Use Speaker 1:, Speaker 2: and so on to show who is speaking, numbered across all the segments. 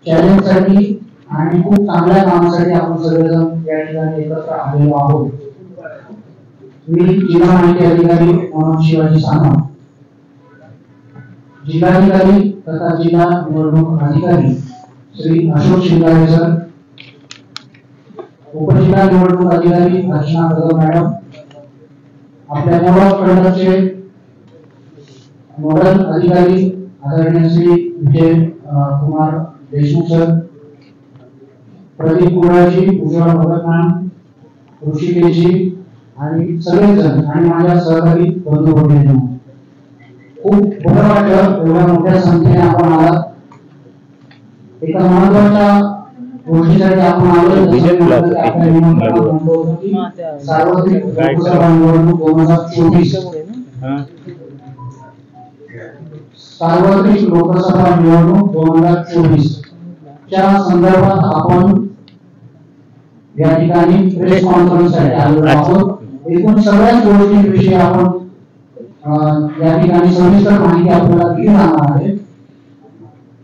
Speaker 1: चॅलेंजसाठी आणि खूप चांगल्या कामासाठी आपण सगळेजण या ठिकाणी एकत्र आलेलो आहोत। मी जिल्हा माहिती अधिकारी मनोज शिवाजी सानप, जिल्हाधिकारी तथा जिल्हा निवडणूक अधिकारी श्री अशोक शिंगारे सर, उपजिल्हा निवडणूक अधिकारी अर्चना कदम मॅडम, आपल्या मोडा प्रखंडचे नोडल अधिकारी आदरणीय श्री विजय कुमार देशमुख सर, प्रदीप कुराजी, उज्ज्वल भगत मॅम, ऋषिकेशजी आणि सगळेजण आणि माझ्या सहकारी बंधू भगिनींनो, खूप बरं वाटलं एवढ्या मोठ्या संख्येने आपण आलात। एका महत्त्वाच्या गोष्टीसाठी आपण आलो, सार्वत्रिक लोकसभा निवडणूक 2024 सार्वत्रिक लोकसभा निवडणूक 2024 च्या संदर्भात आपण या ठिकाणी प्रेस कॉन्फरन्ससाठी आलेलो आहोत। एकूण सगळ्याच गोष्टींविषयी आपण या ठिकाणी सविस्तर माहिती आपल्याला दिली जाणार आहे।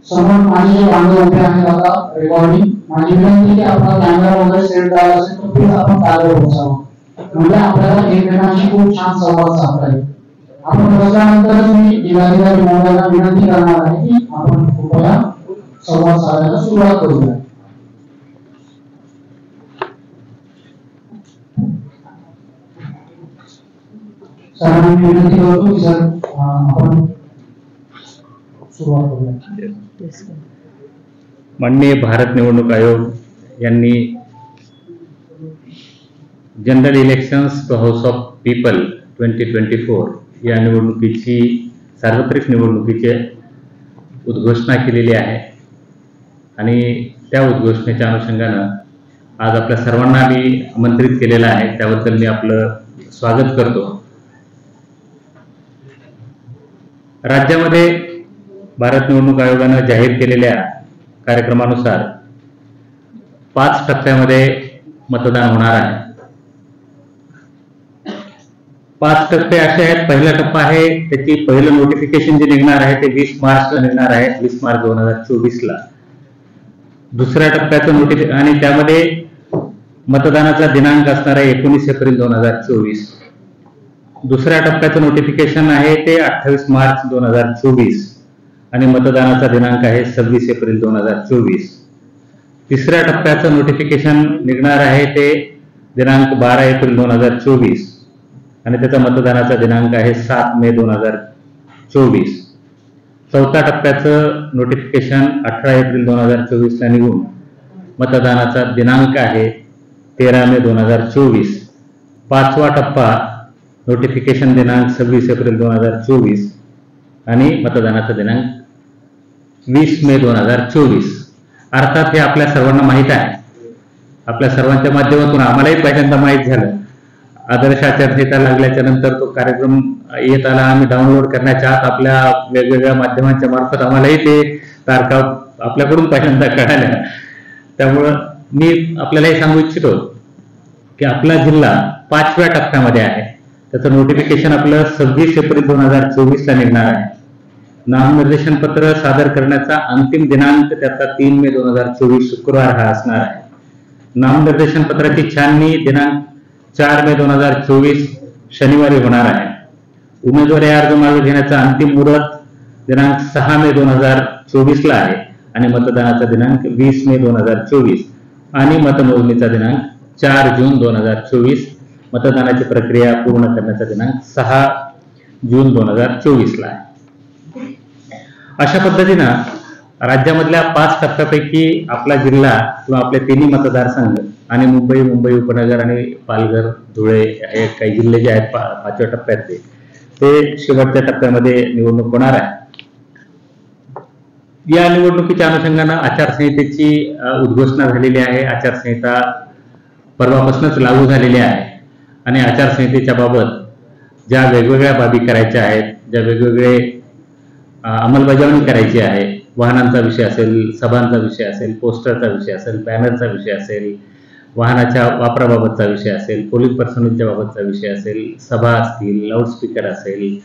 Speaker 1: समोर माझे जे बांधव उभे आहेत आता रेकॉर्डिंग, माझी विनंती की आपला कॅमेरा वगैरे सेट झाला असेल तर प्लीज आपण कार्य बसावं, म्हणजे आपल्याला एकमेकांशी खूप छान संवाद साधता येईल। आपण बसल्यानंतर मी जिल्हाधिकारी महोदयांना विनंती करणार आहे की आपण कृपया संवाद साधायला सुरुवात करूया। सरांना मी विनंती करतो की सर आपण सुरुवात करूया।
Speaker 2: माननीय भारत निवडणूक आयोग यांनी general elections to House of People 2024 या निवडणुकीची सार्वत्रिक निवडणुकीची उद्घोषणा केलेली आहे आणि त्या उद्घोषणेच्या अनुषंगाने आज आपल्या सर्वांना मी आमंत्रित केलेलं आहे, त्याबद्दल मी आपलं स्वागत करतो। राज्यामध्ये भारत निवडणूक आयोगाने जाहीर केलेल्या कार्यक्रमानुसार 5 टप्प्यामध्ये मतदान होणार आहे। 5 टप्पे असे आहेत। पहिला टप्पा आहे, त्याची पहिलं नोटिफिकेशन जे निघणार आहे ते 20 मार्चला निघणार आहे, 20 मार्च 2024ला। दुसऱ्या टप्प्याचं नोटिफिकेशन आणि त्यामध्ये मतदानाचा दिनांक असणार आहे 19 एप्रिल 2024। दुसऱ्या टप्प्याचं नोटिफिकेशन आहे ते 28 मार्च 2024 आणि मतदानाचा दिनांक आहे 26 एप्रिल 2024। तिसऱ्या टप्प्याचं नोटिफिकेशन निघणार आहे ते दिनांक 12 एप्रिल 2024 आणि त्याचा मतदानाचा दिनांक आहे 7 मे 2024। चौथ्या टप्प्याचं नोटिफिकेशन 18 एप्रिल 2024 ला निघून मतदानाचा दिनांक आहे 13 मे 2024। पाचवा टप्पा नोटिफिकेशन दिनांक 26 एप्रिल 2024 आणि मतदानाचा दिनांक 20 मे 2024। अर्थात हे आपल्या सर्वांना माहीत आहे, आपल्या सर्वांच्या माध्यमातून आम्हालाही पहिल्यांदा माहीत झालं। आदर्श आचारसंहिता लागल्याच्या नंतर तो कार्यक्रम येत आला, आम्ही डाउनलोड करण्याच्या आत आपल्या वेगवेगळ्या माध्यमांच्या मार्फत आम्हालाही ते तारखा आपल्याकडून पहिल्यांदा कळाल्या। त्यामुळं मी आपल्याला हे सांगू इच्छितो की आपला जिल्हा 5व्या टप्प्यामध्ये आहे। त्याचं नोटिफिकेशन आपलं 26 एप्रिल 2024 ला निघणार आहे। नामनिर्देशन पत्र सादर करण्याचा अंतिम दिनांक त्याचा 3 मे 2024 शुक्रवार हा असणार आहे। नामनिर्देशन पत्राची छाननी दिनांक 4 मे 2024 शनिवारी होणार आहे। उमेदवारी अर्ज मागे घेण्याचा अंतिम मुदत दिनांक 6 मे 2024 ला आहे आणि मतदानाचा दिनांक 20 मे 2024 आणि मतमोजणीचा दिनांक 4 जून 2024। मतदानाची प्रक्रिया पूर्ण करण्याचा दिनांक 6 जून 2024 ला आहे। अशा पद्धतीनं राज्यामधल्या 5 टप्प्यापैकी आपला जिल्हा किंवा आपले तिन्ही मतदारसंघ आणि मुंबई उपनगर आणि पालघर धुळे हे काही जिल्हे जे आहेत 5व्या टप्प्यातले ते शेवटच्या टप्प्यामध्ये निवडणूक होणार आहे। या निवडणुकीच्या अनुषंगाने आचारसंहितेची उद्घोषणा झालेली आहे। आचारसंहिता परवापासूनच लागू झालेली आहे आणि आचारसंहितेच्या बाबत ज्या वेगवेगळ्या बाबी करायच्या आहेत, ज्या वेगवेगळे अंमलबजावणी करायची आहे, वाहनांचा विषय असेल, सभांचा विषय असेल, पोस्टरचा विषय असेल, बॅनरचा विषय असेल, वाहनाच्या वापराबाबतचा विषय असेल, पोलीस पर्सनलच्या बाबतचा विषय असेल, सभा असतील, लाऊडस्पीकर असेल,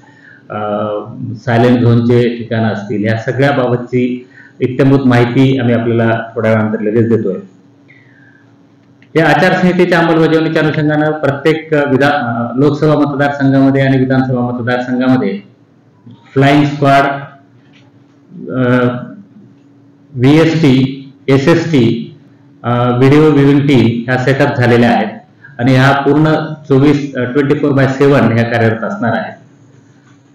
Speaker 2: सायलेंट झोनचे ठिकाणं असतील, या सगळ्या बाबतची इत्थंभूत माहिती आम्ही आपल्याला थोड्या वेळानंतर लगेच देतोय. या आचारसंहितेच्या अंमलबजावणीच्या अनुषंगानं प्रत्येक लोकसभा मतदारसंघामध्ये आणि विधानसभा मतदारसंघामध्ये flying squad, VST, SST, video viewing team ह्या सेटअप झालेल्या आहेत आणि ह्या पूर्ण 24/7 ह्या कार्यरत असणार आहेत.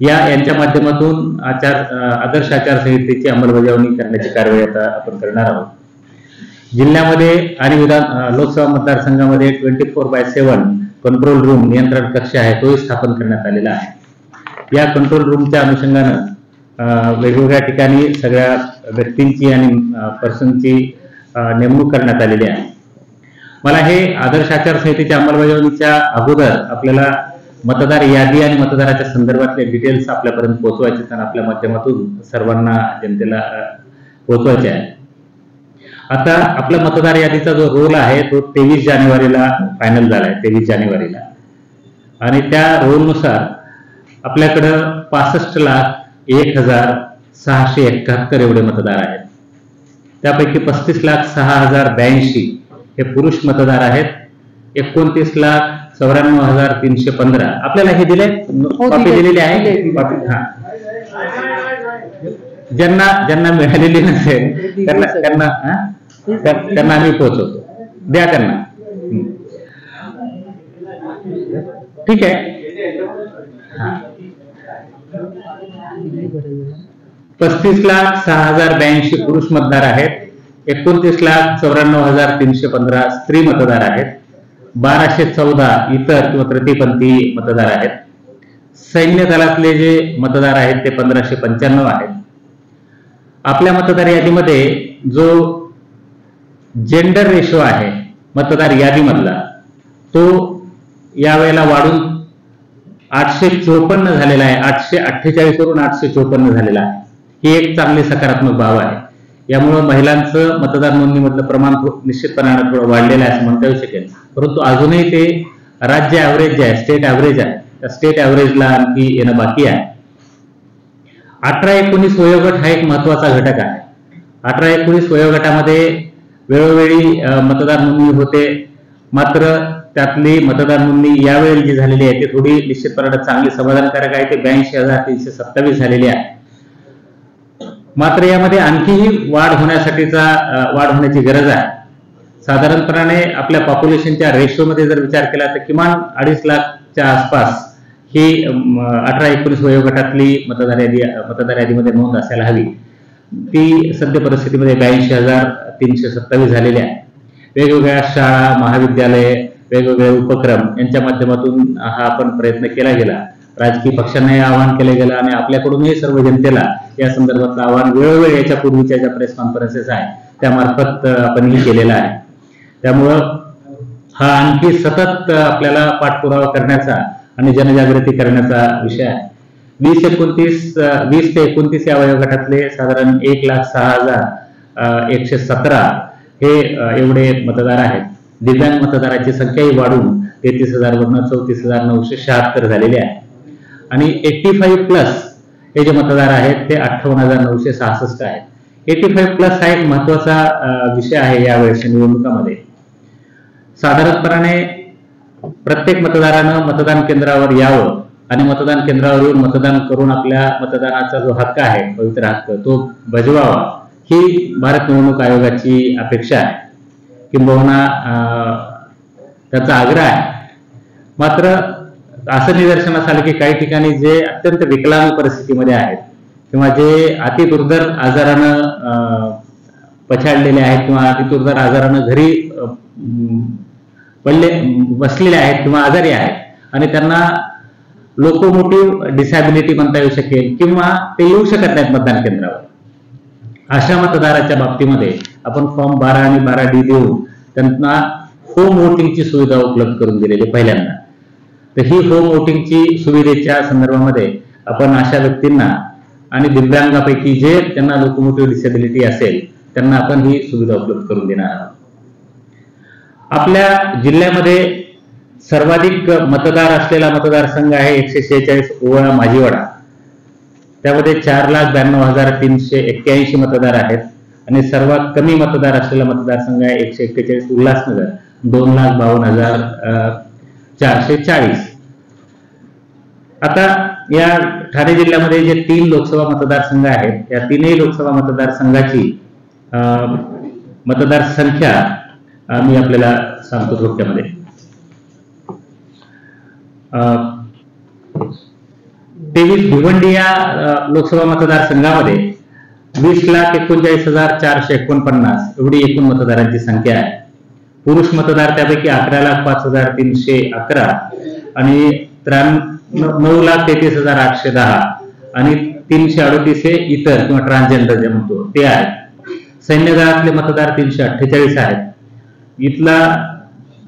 Speaker 2: यांच्या माध्यमातून आदर्श आचारसंहितेची अंमलबजावणी करण्याची कारवाई आता आपण करणार आहोत. जिल्ह्यामध्ये आणि लोकसभा मतदारसंघामध्ये 24/7 कंट्रोल रूम, नियंत्रण कक्ष आहे, तोही स्थापन करण्यात आलेला आहे. या कंट्रोल रूमच्या अनुषंगानं वेगवेगळ्या ठिकाणी सगळ्या व्यक्तींची आणि पर्सनची नेमणूक करण्यात आलेली आहे. मला हे आदर्श आचारसंहितेच्या अंमलबजावणीच्या अगोदर आपल्याला मतदार यादी आणि मतदाराच्या संदर्भातले डिटेल्स आपल्यापर्यंत पोहोचवायचे आणि आपल्या माध्यमातून सर्वांना जनतेला पोहोचवायचे आहे. आता आपल्या मतदार यादीचा जो रोल आहे तो 23 जानेवारीला फायनल झालाय, 23 जानेवारीला, आणि त्या रोलनुसार आपल्याकडं 65,01,671 एवढे मतदार आहेत. त्यापैकी 35,06,082 हे पुरुष मतदार आहेत. 29,94,315 आपल्याला हे दिले, कॉपी दिलेली आहे. ज्यांना मिळालेली नसेल त्यांना आम्ही पोहोचवतो, द्या त्यांना. ठीक आहे. 35,06,082 पुरुष मतदार आहेत. 29,94,315 स्त्री मतदार आहेत. 1,214 इतर किंवा तृतीयपंथी मतदार आहेत. सैन्य दलातले जे मतदार आहेत ते 1,595 आहेत. आपल्या मतदार यादीमध्ये जो जेंडर रेशो आहे मतदार यादीमधला, तो यावेळेला वाढून 854 झालेला आहे. 848 वरून 854 झालेला आहे. ही एक चांगली सकारात्मक बाब आहे. यामुळे महिलांचं मतदार नोंदणीमधलं प्रमाण निश्चितपणाने थोडं वाढलेलं आहे असं म्हणता येऊ शकेल. परंतु अजूनही ते राज्य ॲव्हरेज जे आहे, स्टेट ॲव्हरेज आहे, त्या स्टेट ॲव्हरेजला आणखी येणं बाकी आहे. 18-19 वयोगट हा एक महत्वाचा घटक आहे. 18-19 वयोगटामध्ये वेळोवेळी मतदार नोंदणी होते, मात्र त्यातली मतदार नोंदणी यावेळी जी झालेली आहे ती थोडी निश्चितपणे चांगली समाधानकारक आहे. ते 82,327 झालेली आहे. मात्र यामध्ये आणखीही वाढ होण्याची गरज आहे. साधारणपणे आपल्या पॉप्युलेशनच्या रेशोमध्ये जर विचार केला तर किमान 2.5 लाखच्या आसपास ही 18-19 वयोगटातली मतदार यादीमध्ये नोंद असायला हवी. ती सद्य परिस्थितीमध्ये 82,327 झालेली आहे. वेगवेगळ्या शाळा, महाविद्यालये, वेगवेगळे उपक्रम यांच्या माध्यमातून हा आपण प्रयत्न केला गेला. राजकीय पक्षांनाही आवाहन केलं गेलं आणि आपल्याकडूनही सर्व जनतेला या संदर्भातलं आवाहन वेळोवेळी याच्या पूर्वीच्या ज्या प्रेस कॉन्फरन्सेस आहे त्यामार्फत आपणही केलेला आहे. त्यामुळं हा आणखी सतत आपल्याला पाठपुरावा करण्याचा आणि जनजागृती करण्याचा विषय आहे. 20 ते 29 या वयोगटातले साधारण 1,06,117 हे एवढे मतदार आहेत. दिव्यांग मतदाराची संख्याही वाढून 33,000 34,976 झालेली आहे. आणि 85+ हे जे मतदार आहेत ते 58,966 आहेत. 85+ हा एक महत्वाचा विषय आहे यावेळेच्या निवडणुकामध्ये. साधारणपणे प्रत्येक मतदारानं मतदान केंद्रावर यावं आणि मतदान केंद्रावर येऊन मतदान करून आपल्या मतदानाचा जो हक्क आहे, पवित्र हक्क, तो बजवावा ही भारत निवडणूक आयोगाची अपेक्षा आहे, किंबहुना त्याचा आग्रह आहे. मात्र असं निदर्शनास आलं की काही ठिकाणी जे अत्यंत विकलांग परिस्थितीमध्ये आहेत किंवा जे अतिदुर्धर आजारानं पछाडलेले आहेत किंवा अतिदुर्धर आजारानं घरी बसलेले आहेत किंवा आजारी आहेत आणि त्यांना लोकोमोटिव्ह डिसॅबिलिटी म्हणता येऊ शकेल किंवा ते येऊ शकत नाहीत मतदान केंद्रावर, अशा मतदाराच्या बाबतीमध्ये आपण फॉर्म 12 आणि 12D देऊन त्यांना होम वोटिंगची सुविधा उपलब्ध करून दिलेली पहिल्यांदा. तर ही होम वोटिंगची सुविधेच्या संदर्भामध्ये आपण अशा व्यक्तींना आणि दिव्यांगापैकी जे त्यांना लोकोमोटिव्ह डिसेबिलिटी असेल त्यांना आपण ही सुविधा उपलब्ध करून देणार आहोत. आपल्या जिल्ह्यामध्ये सर्वाधिक मतदार असलेला मतदारसंघ आहे 146 ओवळा माजीवाडा. त्यामध्ये 4,92,381 मतदार आहेत आणि सर्वात कमी मतदार असलेला मतदारसंघ आहे 141 उल्हासनगर, 2,52,440. आता या ठाणे जिल्ह्यामध्ये जे 3 लोकसभा मतदारसंघ आहेत, या 3ही लोकसभा मतदारसंघाची मतदार संख्या मी आपल्याला सांगतो थोडक्यामध्ये. 23 भिवंडी या लोकसभा मतदारसंघामध्ये 20,39,449 एवढी एकूण मतदारांची संख्या आहे. पुरुष मतदार त्यापैकी 11,05,311 आणि 9,33,810 आणि 338 हे इतर किंवा ट्रान्सजेंडर जे म्हणतो ते आहेत. सैन्य दलातले मतदार 348 आहेत. इथला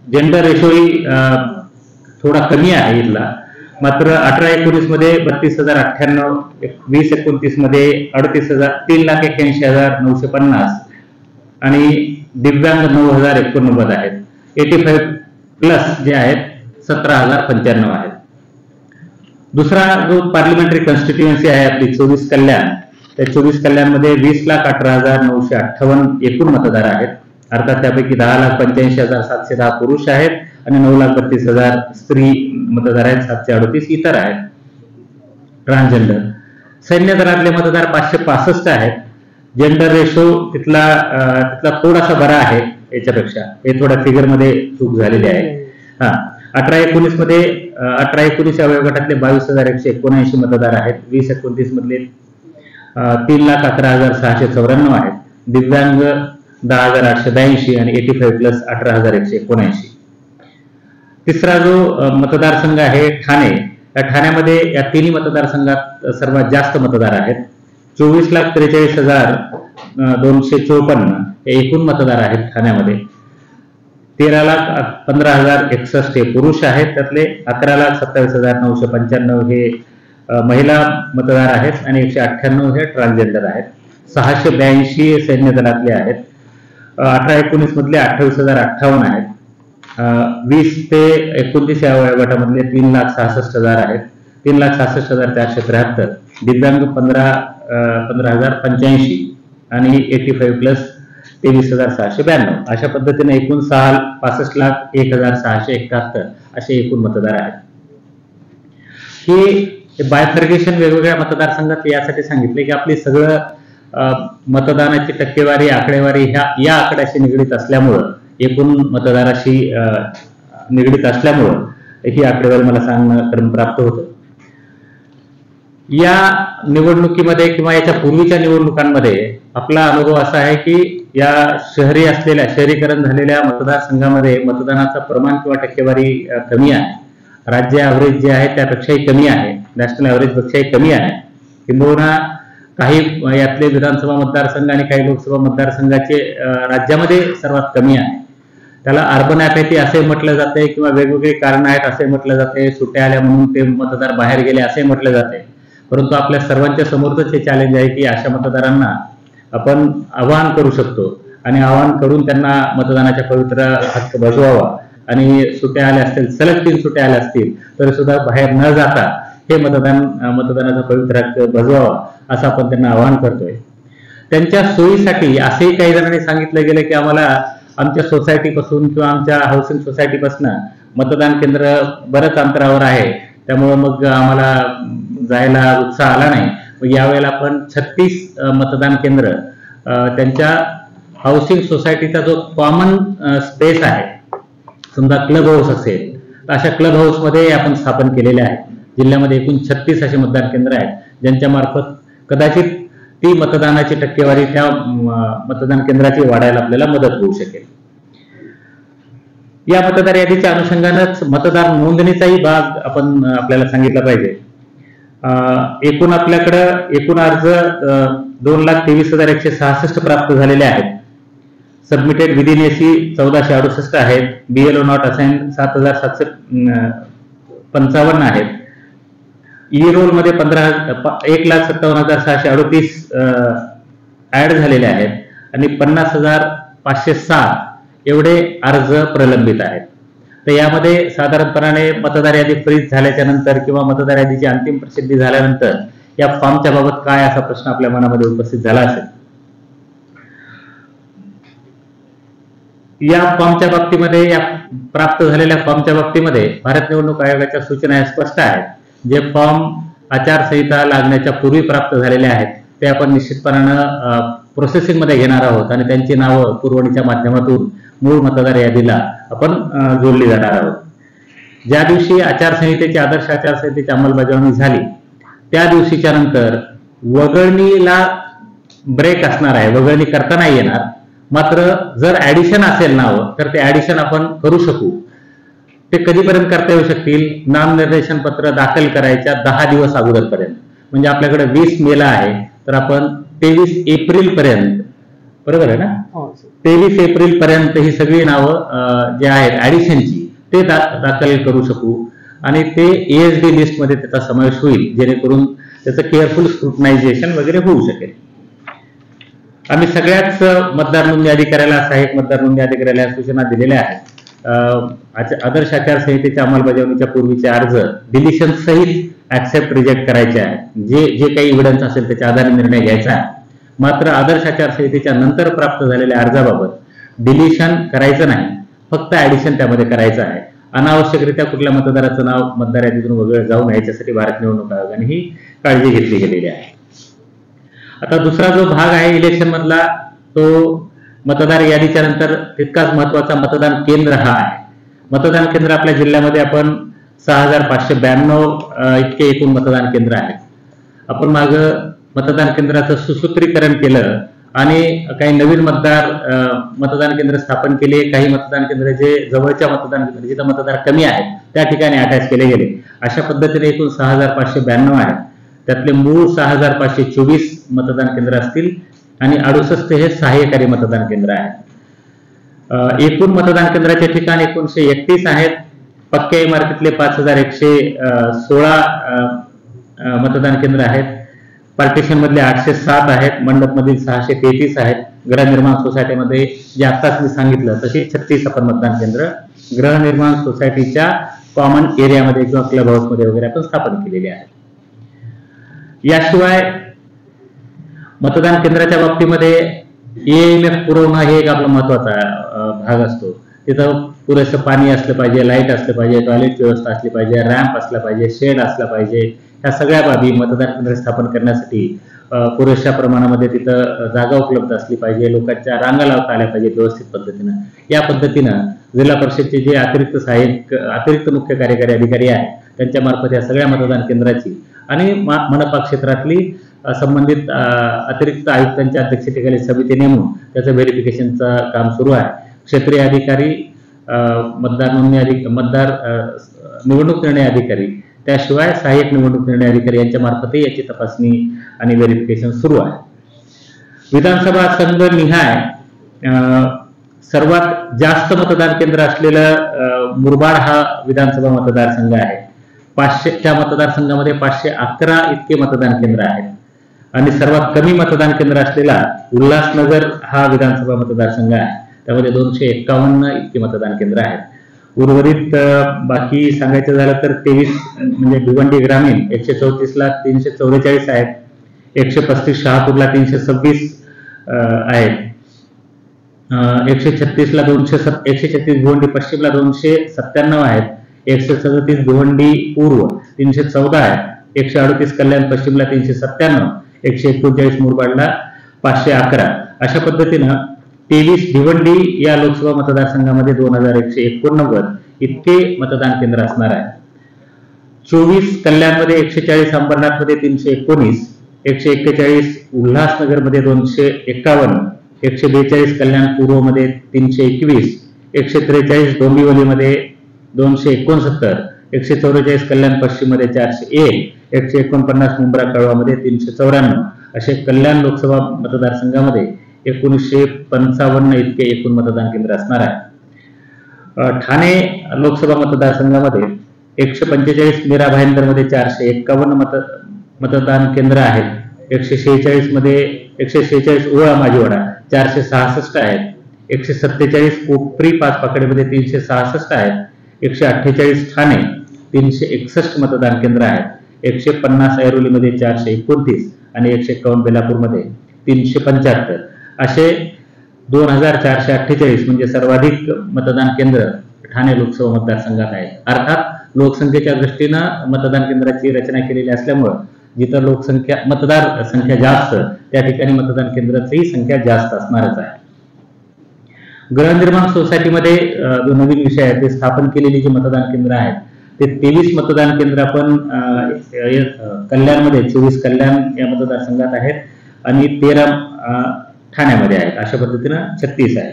Speaker 2: जेंडर रेशोही थोडा कमी आहे इथला. मात्र 18-19 मध्ये 32,098, 20-29 मध्ये 3,81,950 आणि दिव्यांग 9,089 आहेत. 85+ जे आहेत 17,095 आहेत. दुसरा जो पार्लिमेंटरी कॉन्स्टिट्युएन्सी आहे आपली 24 कल्याण, त्या 24 कल्याणमध्ये 20,18,958 एकूण मतदार आहेत. अर्थात त्यापैकी 10,85,710 पुरुष आहेत आणि 9,32,000 स्त्री मतदार आहेत, 738 इतर आहेत ट्रान्सजेंडर. सैन्य दलातले मतदार 565 आहेत. जेंडर रेशो तिथला थोडासा बरा आहे याच्यापेक्षा, हे थोड्या फिगरमध्ये चूक झालेली आहे. 18-19 मध्ये 18-19 या वयोगटातले 22,179 मतदार आहेत. 20-29 मधले 3,11,694 आहेत. दिव्यांग 10,882 आणि 85+ 18,179. तिसरा जो मतदारसंघ आहे ठाणे, या ठाण्यामध्ये या तिन्ही मतदारसंघात सर्वात जास्त मतदार आहेत. 24,43,254 हे एकूण मतदार आहेत ठाण्यामध्ये. 13,15,061 हे पुरुष आहेत. त्यातले 11,27,995 हे महिला मतदार आहेत आणि 198 हे ट्रान्सजेंडर आहेत. 682 सैन्य दलातले आहेत. 18-19 मधले 28,058 आहेत. 20 ते 29 या वयोगटामधले 3,66,000 आहेत. 3,66,473. दिव्यांग 15,085 आणि 85+ 23,692. अशा पद्धतीने एकूण 65,01,671 असे एकूण मतदार आहेत. हे बायफर्गेशन वेगवेगळ्या मतदारसंघात यासाठी सांगितले की आपली सगळं मतदानाची टक्केवारी आकडेवारी या आकड्याशी निगडीत असल्यामुळं, एकूण मतदाराशी निगडीत असल्यामुळं ही आकडेवारी मला सांगणं क्रमप्राप्त होतं. या निवडणुकीमध्ये किंवा याच्या पूर्वीच्या निवडणुकांमध्ये आपला अनुभव असा आहे की या शहरीकरण झालेल्या मतदारसंघामध्ये मतदानाचं प्रमाण किंवा टक्केवारी कमी आहे. राज्य ॲव्हरेज जे आहे त्यापेक्षाही कमी आहे, नॅशनल ॲव्हरेजपेक्षाही कमी आहे. किंबहुना काही यातले विधानसभा मतदारसंघ आणि काही लोकसभा मतदारसंघाचे राज्यामध्ये सर्वात कमी आहे. त्याला अर्बन ॲपॅथी असे म्हटलं जाते किंवा वेगवेगळी कारणं आहेत असे म्हटलं जाते. सुट्ट्या आल्या म्हणून ते मतदार बाहेर गेले असे म्हटलं जाते. परंतु आपल्या सर्वांच्या समोरच हे चॅलेंज आहे की अशा मतदारांना आपण आवाहन करू शकतो आणि आवाहन करून त्यांना मतदानाच्या पवित्र हक्क बजवावा. आणि सुट्ट्या आल्या असतील, सलग 3 सुट्ट्या आल्या असतील तरी सुद्धा बाहेर न जाता हे मतदानाचा पवित्र हक्क बजवावा असं आपण त्यांना आवाहन करतोय. त्यांच्या सोयीसाठी असेही काही जणांनी सांगितलं गेलं की आम्हाला आमच्या सोसायटीपासून किंवा आमच्या हाऊसिंग सोसायटीपासून मतदान केंद्र बरंच अंतरावर आहे, त्यामुळं मग आम्हाला जायला उत्साह आला नाही. मग यावेळेला आपण 36 मतदान केंद्र त्यांच्या हाऊसिंग सोसायटीचा जो कॉमन स्पेस आहे, समजा क्लब हाऊस असेल तर अशा क्लब हाऊसमध्ये आपण स्थापन केलेले आहे. जिल्ह्यामध्ये एकूण 36 असे मतदान केंद्र आहेत ज्यांच्या मार्फत कदाचित ती मतदानाची टक्केवारी त्या मतदान केंद्राची वाढायला आपल्याला मदत होऊ शकेल. या मतदार यादीच्या अनुषंगानंच मतदार नोंदणीचाही भाग आपण आपल्याला सांगितला पाहिजे. एकूण आपल्याकडं एकूण अर्ज 2,23,166 प्राप्त झालेले आहेत. सबमिटेड विदिन एसी 1,468 आहेत. BLO नॉट असाइन 7,755 आहेत. ई रोल मध्ये 1,57,638 ऍड झालेले आहेत आणि 50,507 एवढे अर्ज प्रलंबित आहेत. तर यामध्ये साधारणपणाने मतदार यादी फ्रीज झाल्याच्या नंतर किंवा मतदार यादीची अंतिम प्रसिद्धी झाल्यानंतर या फॉर्मच्या बाबत काय असा प्रश्न आपल्या मनामध्ये उपस्थित झाला असेल. या फॉर्मच्या बाबतीमध्ये, या प्राप्त झालेल्या फॉर्मच्या बाबतीमध्ये भारत निवडणूक आयोगाच्या सूचना या स्पष्ट आहेत. जे फॉर्म आचारसंहिता लागण्याच्या पूर्वी प्राप्त झालेले आहेत ते आपण निश्चितपणानं प्रोसेसिंग मध्ये घेणार आहोत आणि त्यांची नावं पुरवणीच्या माध्यमातून मूळ मतदार यादीला आपण जोडली जाणार आहोत. ज्या दिवशी आचारसंहितेची, आदर्श आचारसंहितेची अंमलबजावणी झाली त्या दिवशीच्या नंतर वगळणीला ब्रेक असणार आहे, वगळणी करता नाही येणार. मात्र जर ऍडिशन असेल नाव तर ते ऍडिशन आपण करू शकू. ते कधीपर्यंत करता येऊ शकतील? नामनिर्देशन पत्र दाखल करायच्या 10 दिवस अगोदरपर्यंत. म्हणजे आपल्याकडे 20 मेला आहे तर आपण 23 एप्रिल पर्यंत, बरोबर आहे ना, 23 एप्रिल पर्यंत ही सगळी नावं जे आहेत ऍडिशनची ते दाखल करू शकू आणि ते ESD लिस्ट मध्ये त्याचा समावेश होईल, जेणेकरून त्याचं केअरफुल स्क्रुटनायझेशन वगैरे होऊ शकेल. आम्ही सगळ्याच मतदार नोंदणी अधिकाऱ्याला, सहाय्यक मतदार नोंदणी अधिकाऱ्याला सूचना दिलेल्या आहेत. आदर्श आचारसंहितेच्या अंमलबजावणीच्या पूर्वीचे अर्ज डिलिशन सहित ऍक्सेप्ट रिजेक्ट करायचे आहेत. जे काही एव्हिडन्स असेल त्याच्या आधारे निर्णय घ्यायचा आहे. मात्र आदर्श आचारसंहितेच्या नंतर प्राप्त झालेल्या अर्जाबाबत डिलिशन करायचं नाही, फक्त ऍडिशन त्यामध्ये करायचं आहे. अनावश्यकरित्या कुठल्या मतदाराचं नाव मतदार यादीतून वगळलं जाऊ नये याच्यासाठी भारत निवडणूक आयोगाने ही काळजी घेतली गेलेली आहे. आता दुसरा जो भाग आहे इलेक्शन मधला, तो मतदार यादीच्या नंतर तितकाच महत्वाचा मतदान केंद्र हा आहे. मतदान केंद्र आपल्या जिल्ह्यामध्ये आपण 6592 इतके एकूण मतदान केंद्र आहेत. आपण माग मतदान केंद्राचं सुसूत्रीकरण केलं आणि काही नवीन मतदान केंद्र स्थापन केले. काही मतदान केंद्र जे जवळच्या मतदान केंद्र, जिथं मतदार कमी आहेत त्या ठिकाणी अटॅच केले गेले. अशा पद्धतीने एकूण 6592 आहेत. त्यातले मूळ 6524 मतदान केंद्र असतील आणि 68 हे सहाय्यकारी मतदान केंद्र आहेत. एकूण मतदान केंद्राच्या ठिकाण 1931 आहेत. पक्क्या इमारतीतले 5116 मतदान केंद्र आहेत. पार्टिशन मधले 807 आहेत. मंडप मधील 633 आहेत. गृहनिर्माण सोसायटीमध्ये जे आत्ताच मी सांगितलं तशी 36 आपण मतदान केंद्र गृहनिर्माण सोसायटीच्या कॉमन एरियामध्ये किंवा क्लब हाऊसमध्ये वगैरे आपण स्थापन केलेले आहेत. याशिवाय मतदान केंद्राच्या बाबतीमध्ये EMF पुरवणं हे एक आपला महत्वाचा भाग असतो. तिथं पुरेसं पाणी असलं पाहिजे, लाईट असलं पाहिजे, टॉयलेटची व्यवस्था असली पाहिजे, रॅम्प असला पाहिजे, शेड असला पाहिजे. ह्या सगळ्या बाबी मतदान केंद्र स्थापन करण्यासाठी पुरेशा प्रमाणामध्ये तिथं जागा उपलब्ध असली पाहिजे. लोकांच्या रांगा लावता आल्या पाहिजेत व्यवस्थित पद्धतीनं. या पद्धतीनं जिल्हा परिषदचे जे अतिरिक्त मुख्य कार्यकारी अधिकारी आहेत त्यांच्या मार्फत या सगळ्या मतदान केंद्राची आणि मनपा क्षेत्रातली संबंधित अतिरिक्त आयुक्तांच्या अध्यक्षतेखाली समिती नेमून त्याचं व्हेरिफिकेशनचं काम सुरू आहे. क्षेत्रीय अधिकारी, मतदार निवडणूक निर्णय अधिकारी, त्याशिवाय सहाय्यक निवडणूक निर्णय अधिकारी यांच्या मार्फतही याची तपासणी आणि व्हेरिफिकेशन सुरू आहे. विधानसभा संघ निहाय सर्वात जास्त मतदान केंद्र असलेलं मुरबाड हा विधानसभा मतदारसंघ आहे. 500 मतदारसंघामध्ये 511 इतके मतदान केंद्र आहेत आणि सर्वात कमी मतदान केंद्र असलेला उल्हासनगर हा विधानसभा मतदारसंघ आहे. त्यामध्ये 251 इतके मतदान केंद्र आहेत. उर्वरित बाकी सांगायचं झालं तर 23 म्हणजे भिवंडी ग्रामीण 134ला 344 आहेत. 135 शहापूरला 326 आहेत. 136ला 136 भिवंडी पश्चिमला 297 आहेत. 137 भिवंडी पूर्व 314 आहेत. 138 कल्याण पश्चिमला 397, 139 मुरबाडला 511. अशा पद्धतीनं 23 भिवंडी या लोकसभा मतदारसंघामध्ये 2189 इतके मतदान केंद्र असणार आहे. 24 कल्याणमध्ये 140, अंबरनाथमध्ये 319, 141 उल्हासनगरमध्ये 251, 142 कल्याण पूर्वमध्ये 321, 143 डोंबिवलीमध्ये 269, 144 कल्याण पश्चिम मध्ये 401, 149 मुंब्रा कळवामध्ये 394 असे कल्याण लोकसभा मतदारसंघामध्ये 1955 इतके एकूण मतदान केंद्र असणार आहे. ठाणे लोकसभा मतदारसंघामध्ये 145 मीरा भाईंदर मध्ये 451 मतदान केंद्र आहेत. 146 उळा माजीवाडा 466 आहेत. 147 कोपरी पाचपाकडेमध्ये 366 आहेत. 148 ठाणे 361 मतदान केंद्र आहेत. 150 ऐरोलीमध्ये 429 आणि 151 बेलापूरमध्ये 375 असे 2448 म्हणजे सर्वाधिक मतदान केंद्र ठाणे लोकसभा मतदारसंघात आहेत. अर्थात लोकसंख्येच्या दृष्टीनं मतदान केंद्राची रचना केलेली असल्यामुळं जिथं मतदार संख्या जास्त त्या ठिकाणी मतदान केंद्राची संख्या जास्त असणारच आहे. गृहनिर्माण सोसायटीमध्ये जो नवीन विषय आहे ते स्थापन केलेली जी मतदान केंद्र आहेत ते 23 मतदान केंद्र आपण कल्याणमध्ये 24 कल्याण या मतदारसंघात आहेत आणि 13 ठाण्यामध्ये आहेत. अशा पद्धतीनं 36 आहे.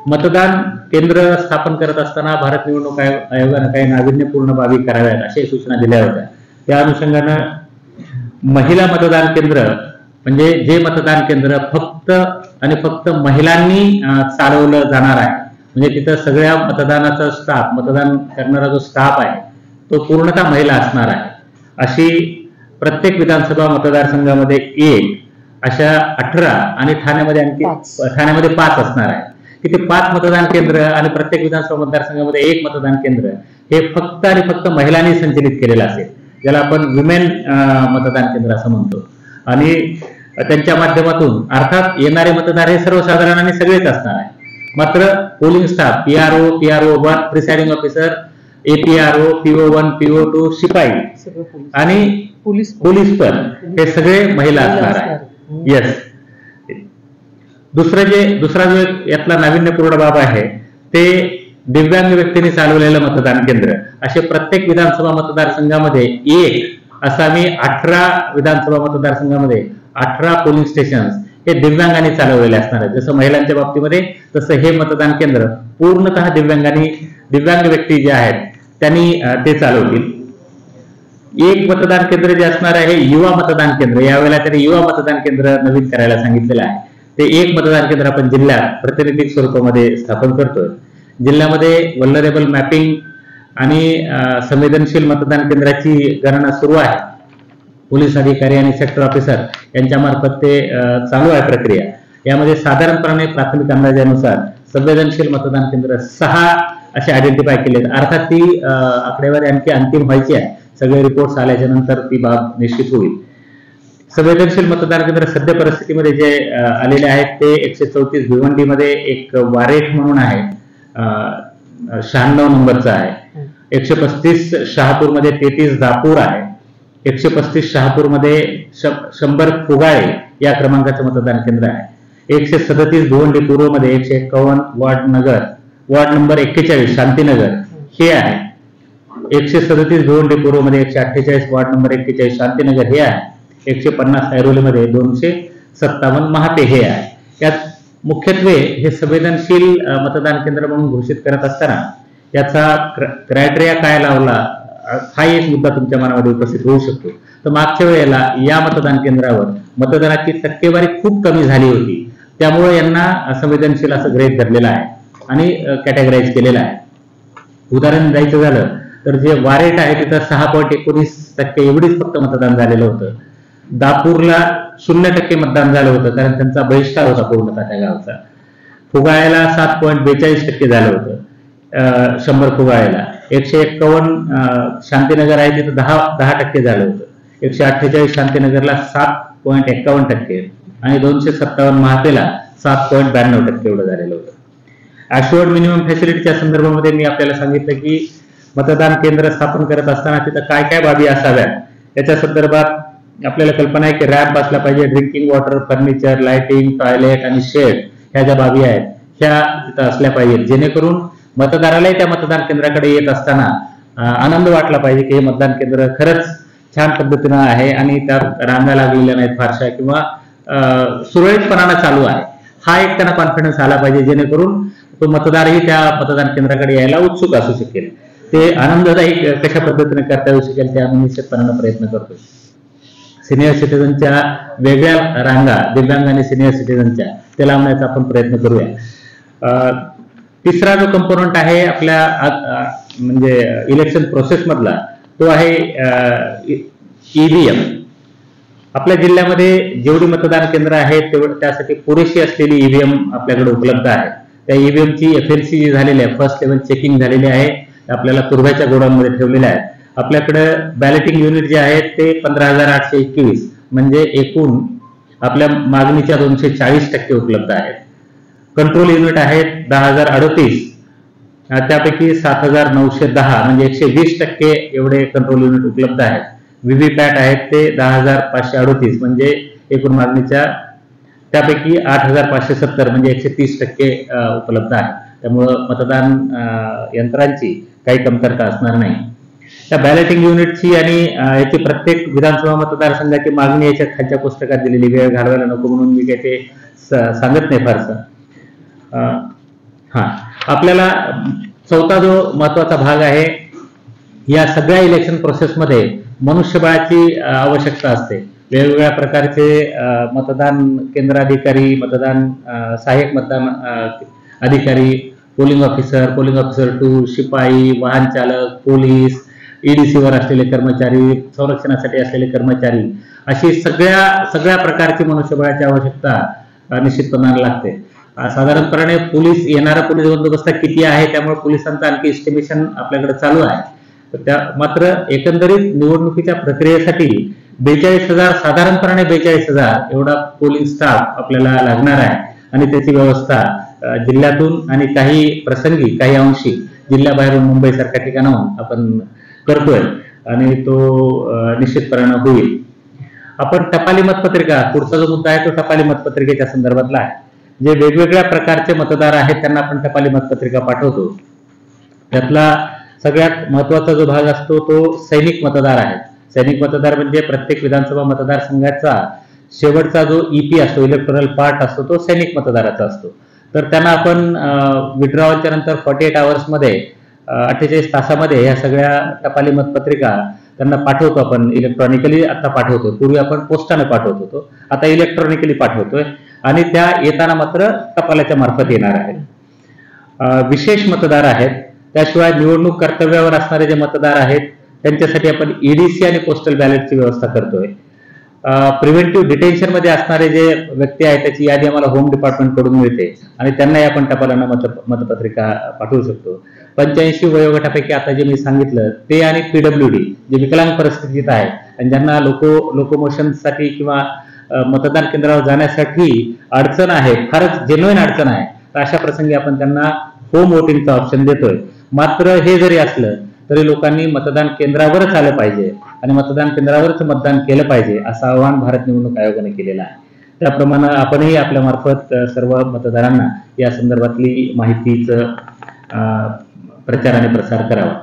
Speaker 2: मतदान केंद्र स्थापन करत असताना भारत निवडणूक आयोगानं काही नाविन्यपूर्ण बाबी कराव्यात अशा सूचना दिल्या होत्या. त्या अनुषंगानं महिला मतदान केंद्र म्हणजे जे मतदान केंद्र फक्त आणि फक्त महिलांनी चालवलं जाणार आहे, म्हणजे तिथं सगळ्या मतदानाचा स्टाफ, मतदान करणारा जो स्टाफ आहे तो पूर्णतः महिला असणार आहे. अशी प्रत्येक विधानसभा मतदारसंघामध्ये 1 अशा 18 आणि ठाण्यामध्ये आणखी 5 असणार आहे की ते 5 मतदान केंद्र आणि प्रत्येक विधानसभा मतदारसंघामध्ये 1 मतदान केंद्र हे फक्त आणि फक्त महिलांनी संचलित केलेलं असेल, ज्याला आपण विमेन मतदान केंद्र असं म्हणतो. आणि त्यांच्या माध्यमातून अर्थात येणारे मतदार हे सर्वसाधारण आणि सगळेच असणार आहे. मात्र polling staff PRO1 presiding officer, APRO, PO1, PO2, शिपाई आणि पोलीस पण हे सगळे महिला असणार आहे. येस. दुसरा जो यातला नाविन्यपूर्ण बाब आहे ते दिव्यांग व्यक्तींनी चालवलेलं मतदान केंद्र. असे प्रत्येक विधानसभा मतदारसंघामध्ये 1 असं आम्ही 18 विधानसभा मतदारसंघामध्ये 18 पोलिंग स्टेशन्स हे दिव्यांगांनी चालवलेले असणार आहेत. जसं महिलांच्या बाबतीमध्ये तसं हे मतदान केंद्र पूर्णतः दिव्यांग व्यक्ती जे आहेत त्यांनी ते चालवतील. 1 मतदान केंद्र जे असणार आहे युवा मतदान केंद्र. यावेळेला त्यांनी युवा मतदान केंद्र नवीन करायला सांगितलेलं आहे. ते 1 मतदान केंद्र आपण जिल्ह्यात प्रातिनिधिक स्वरूपामध्ये स्थापन करतोय. जिल्ह्यामध्ये व्हल्नरेबल मॅपिंग आणि संवेदनशील मतदान केंद्राची गणना सुरू आहे. पोलीस अधिकारी आणि सेक्टर ऑफिसर यांच्या मार्फत ते चालू आहे प्रक्रिया. यामध्ये साधारणपणे प्राथमिक अंदाजानुसार संवेदनशील मतदान केंद्र 6 असे आयडेंटिफाय केले. अर्थात ती आकडेवारी आणखी अंतिम व्हायची आहे. सगळे रिपोर्ट्स आल्याच्या नंतर ती बाब निश्चित होईल. संवेदनशील मतदान केंद्र सध्या परिस्थितीमध्ये जे आलेले आहेत ते 134 भिवंडीमध्ये एक वारेठ म्हणून आहे, 96 नंबरचा आहे. 135 शहापूरमध्ये 33 दापूर आहे. 135 शहापूरमध्ये 100 फुगाळे या क्रमांकाचं मतदान केंद्र आहे. 137 भिवंडी पूर्वमध्ये 151 वार्ड नंबर 41 शांतीनगर हे आहे. 137 भिवंडी पूर्वमध्ये 148 वार्ड नंबर 41 शांतीनगर हे आहे. 150 ऐरोलीमध्ये 257 महापे हे आहे. यात मुख्यत्वे हे संवेदनशील मतदान केंद्र म्हणून घोषित करत असताना याचा क्रायटेरिया काय लावला हा एक मुद्दा तुमच्या मनामध्ये उपस्थित होऊ शकतो. तर मागच्या वेळेला या मतदान केंद्रावर मतदानाची टक्केवारी खूप कमी झाली होती, त्यामुळे यांना संवेदनशील असं गृहीत धरलेलं आहे आणि कॅटेगराईज केलेलं आहे. उदाहरण द्यायचं झालं तर जे वारेट आहे तिथं 6.19% एवढीच फक्त मतदान झालेलं होतं. दापूरला 0% मतदान झालं होतं कारण त्यांचा बहिष्कार होता पूर्णतः त्या गावचा. फुगाळ्याला 7.42% झालं होतं 100 फुगाळ्याला. 151 शांतीनगर आहे तिथं 10% झालं होतं. 148 शांतीनगरला 7.51% आणि 257 महापेला 7.92% एवढं झालेलं होतं. ॲश्युअर्ड मिनिमम फॅसिलिटीच्या संदर्भामध्ये मी आपल्याला सांगितलं की मतदान केंद्र स्थापन करत असताना तिथं काय काय बाबी असाव्यात याच्या संदर्भात आपल्याला कल्पना आहे की रॅम्प असला पाहिजे, drinking water, furniture, lighting, toilet आणि शेड ह्या ज्या बाबी आहेत ह्या तिथं असल्या पाहिजेत, जेणेकरून मतदारालाही त्या मतदान केंद्राकडे येत असताना आनंद वाटला पाहिजे की हे मतदान केंद्र खरंच छान पद्धतीनं आहे आणि त्यात रांगा लागलेल्या नाहीत फारशा किंवा सुरळीतपणानं चालू आहे. हा एक त्यांना कॉन्फिडन्स आला पाहिजे जेणेकरून तो मतदारही त्या मतदान केंद्राकडे यायला उत्सुक असू शकेल. ते आनंददायी कशा पद्धतीने करता येऊ शकेल ते आम्ही निश्चितपणानं प्रयत्न करतो. सिनियर सिटीजनच्या वेगळ्या रांगा दिव्यांग आणि सिनियर सिटीजनच्या ते लावण्याचा आपण प्रयत्न करूया. तिसरा जो कंपोनंट आहे आपल्या म्हणजे इलेक्शन प्रोसेस मधला तो आहे ईव्हीएम. आपल्या जिल्ह्यामध्ये जेवढी मतदान केंद्र आहेत त्यासाठी पुरेशी असलेली ईव्हीएम आपल्याकडे उपलब्ध आहे. त्या ईव्हीएमची FLC जी झालेली आहे, फर्स्ट लेव्हल चेकिंग झालेली आहे, आपल्याला तुर्भ्याच्या गोडाऊनमध्ये ठेवलेल्या आहेत आपल्याकडे बॅलेटिंग युनिट जे आहेत ते 15,821 म्हणजे एकूण आपल्या मागणीच्या 240% उपलब्ध आहेत. कंट्रोल युनिट आहेत 10,038, त्यापैकी 7,910 म्हणजे 120% एवढे कंट्रोल युनिट उपलब्ध आहेत. व्हीव्हीपॅट आहेत ते 10,538 म्हणजे एकूण मागणीच्या त्यापैकी 8,570 म्हणजे 130% उपलब्ध आहे. त्यामुळं मतदान यंत्रांची काही कमतरता असणार नाही. त्या बॅलेटिंग युनिटची आणि याची प्रत्येक विधानसभा मतदारसंघाची मागणी याच्या खालच्या पुस्तकात दिलेली, वेळ घालवायला नको म्हणून मी काही ते सांगत नाही फारसं. आपल्याला चौथा जो महत्वाचा भाग आहे, या सगळ्या इलेक्शन प्रोसेसमध्ये मनुष्यबळाची आवश्यकता असते. वेगवेगळ्या प्रकारचे मतदान केंद्र अधिकारी, मतदान सहाय्यक मतदान अधिकारी, पोलिंग ऑफिसर 2, शिपाई, वाहन चालक, पोलीस, EDC वर असलेले कर्मचारी, संरक्षणासाठी असलेले कर्मचारी, अशी सगळ्या प्रकारची मनुष्यबळाची आवश्यकता निश्चितपणाने लागते. साधारणपणे येणारा पोलीस बंदोबस्त किती आहे, त्यामुळे पोलिसांचं आणखी एस्टिमेशन आपल्याकडे चालू आहे. मात्र एकंदरीत निवडणुकीच्या प्रक्रियेसाठी 42,000 साधारणपणे 42,000 एवढा पोलिंग स्टाफ आपल्याला लागणार आहे. आणि त्याची व्यवस्था जिल्ह्यातून आणि काही प्रसंगी काही अंशी जिल्ह्याबाहेरून मुंबईसारख्या ठिकाणाहून आपण करतोय आणि तो निश्चितपणे होईल. आपण टपाली मतपत्रिका, पुढचा जो मुद्दा आहे तो टपाली मतपत्रिकेच्या संदर्भातला आहे. जे वेगवेगळ्या प्रकारचे मतदार आहेत त्यांना आपण टपाली मतपत्रिका पाठवतो. त्यातला सगळ्यात महत्वाचा जो भाग असतो तो सैनिक मतदार आहे. सैनिक मतदार म्हणजे प्रत्येक विधानसभा मतदारसंघाचा शेवटचा जो EP असतो, इलेक्टोरल पार्ट असतो, तो सैनिक मतदाराचा असतो. तर त्यांना आपण विड्रॉवलच्या नंतर 48 आवर्समध्ये 48 तासामध्ये या सगळ्या टपाली मतपत्रिका त्यांना पाठवतो. आपण इलेक्ट्रॉनिकली आता पाठवतो. पूर्वी आपण पोस्टाने पाठवत होतो, आता इलेक्ट्रॉनिकली पाठवतोय आणि त्या येताना मात्र टपालाच्या मार्फत येणार आहेत. विशेष मतदार आहेत, त्याशिवाय निवडणूक कर्तव्यावर असणारे जे मतदार आहेत त्यांच्यासाठी आपण EDC आणि पोस्टल बॅलेटची व्यवस्था करतोय. प्रिव्हेंटिव्ह डिटेन्शन मध्ये असणारे जे व्यक्ती आहेत त्याची यादी आम्हाला होम डिपार्टमेंट कडून मिळते आणि त्यांनाही आपण टपालानं मतपत्रिका पाठवू शकतो. 85 वयोगटापैकी आता जे मी सांगितलं ते आणि PWD जे विकलांग परिस्थितीत आहे आणि ज्यांना लोकोमोशनसाठी किंवा मतदान केंद्रावर जाण्यासाठी अडचण आहे, फारच जेन्युइन अडचण आहे, तर अशा प्रसंगी आपण त्यांना होम वोटिंगचा ऑप्शन देतोय. मात्र हे जरी असलं तरी लोकांनी मतदान केंद्रावरच आलं पाहिजे आणि मतदान केंद्रावरच मतदान केलं पाहिजे असं आवाहन भारत निवडणूक आयोगाने केलेलं आहे. त्याप्रमाणे आपणही आपल्या मार्फत सर्व मतदारांना या संदर्भातली माहितीचं प्रचार आणि प्रसार करावा.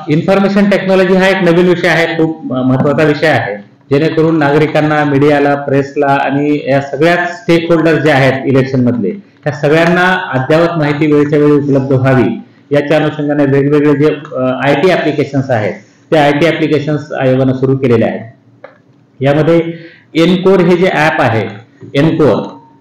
Speaker 2: इन्फॉर्मेशन टेक्नॉलॉजी हा एक नवीन विषय आहे, खूप महत्वाचा विषय आहे, जेणेकरून नागरिकांना, मीडियाला, प्रेसला आणि या सगळ्या स्टेक होल्डर जे आहेत इलेक्शन मधले त्या सगळ्यांना अद्ययावत माहिती वेळच्या वेळी उपलब्ध व्हावी याच्या अनुषंगाने वेगवेगळे जे IT ऍप्लिकेशन्स आहेत ते IT ऍप्लिकेशन्स आयोगाने सुरू केलेले आहेत. यामध्ये एनकोर हे जे ऍप आहे, एनकोर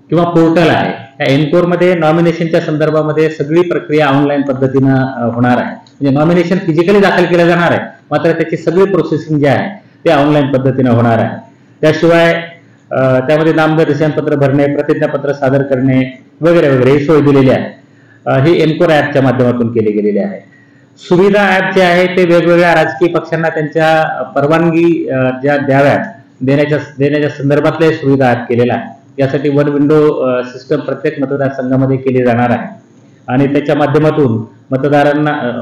Speaker 2: किंवा पोर्टल आहे, त्या एनकोर मध्ये नॉमिनेशनच्या संदर्भामध्ये सगळी प्रक्रिया ऑनलाईन पद्धतीनं होणार आहे. म्हणजे नॉमिनेशन फिजिकली दाखल केलं जाणार आहे, मात्र त्याची सगळी प्रोसेसिंग जे आहे ते ऑनलाईन पद्धतीनं होणार आहे. त्याशिवाय त्यामध्ये नामनिर्देशनपत्र भरणे, प्रतिज्ञापत्र सादर करणे वगैरे वगैरे ही सोय दिलेली आहे. हे एनकोर ऍपच्या माध्यमातून केले गेलेले आहे. सुविधा ऍप जे आहे ते वेगवेगळ्या राजकीय पक्षांना त्यांच्या परवानगी ज्या देण्याच्या संदर्भातले सुविधा ऍप केलेला आहे. यासाठी वन विंडो सिस्टम प्रत्येक मतदारसंघामध्ये केली जाणार आहे आणि त्याच्या माध्यमातून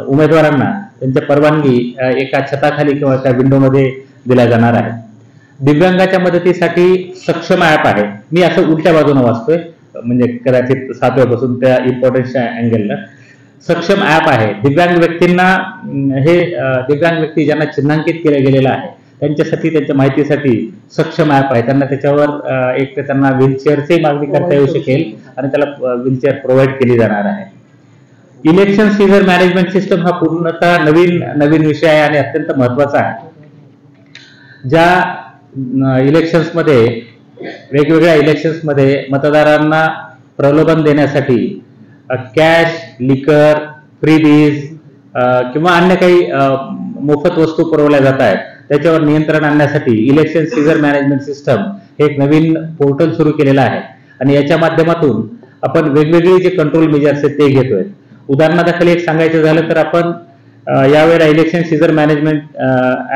Speaker 2: उमेदवारांना त्यांच्या परवानगी एका छताखाली किंवा एका विंडोमध्ये दिल्या जाणार आहे. दिव्यांगाच्या मदतीसाठी सक्षम ऍप आहे. मी असं उलट्या बाजूने वाचतोय, म्हणजे कदाचित 7व्यापासून त्या इम्पॉर्टन्स अँगलला. सक्षम ऍप आहे. दिव्यांग व्यक्ती ज्यांना चिन्हांकित केलं गेलेलं आहे त्यांच्यासाठी, त्यांच्या माहितीसाठी सक्षम ऍप आहे. त्यांना त्याच्यावर एक तर त्यांना व्हीलचेअरची मागणी करता येऊ शकेल आणि त्याला व्हीलचेअर प्रोव्हाइड केली जाणार आहे. इलेक्शन सीझर मॅनेजमेंट सिस्टम हा पूर्णतः नवीन विषय आहे आणि अत्यंत महत्वाचा आहे. ज्या इलेक्शन्समध्ये, वेगवेगळ्या इलेक्शन्समध्ये मतदारांना प्रलोभन देण्यासाठी कॅश, लिकर, फ्रीबीज किंवा अन्य काही मोफत वस्तू पुरवल्या जात आहेत त्याच्यावर नियंत्रण आणण्यासाठी इलेक्शन सीझर मॅनेजमेंट सिस्टम हे एक नवीन पोर्टल सुरू केलेलं आहे आणि याच्या माध्यमातून आपण वेगवेगळे जे कंट्रोल मेजर्स आहेत ते घेतोय. उदाहरणादाखल एक सांगायचं झालं तर आपण यावेळेला election seizure management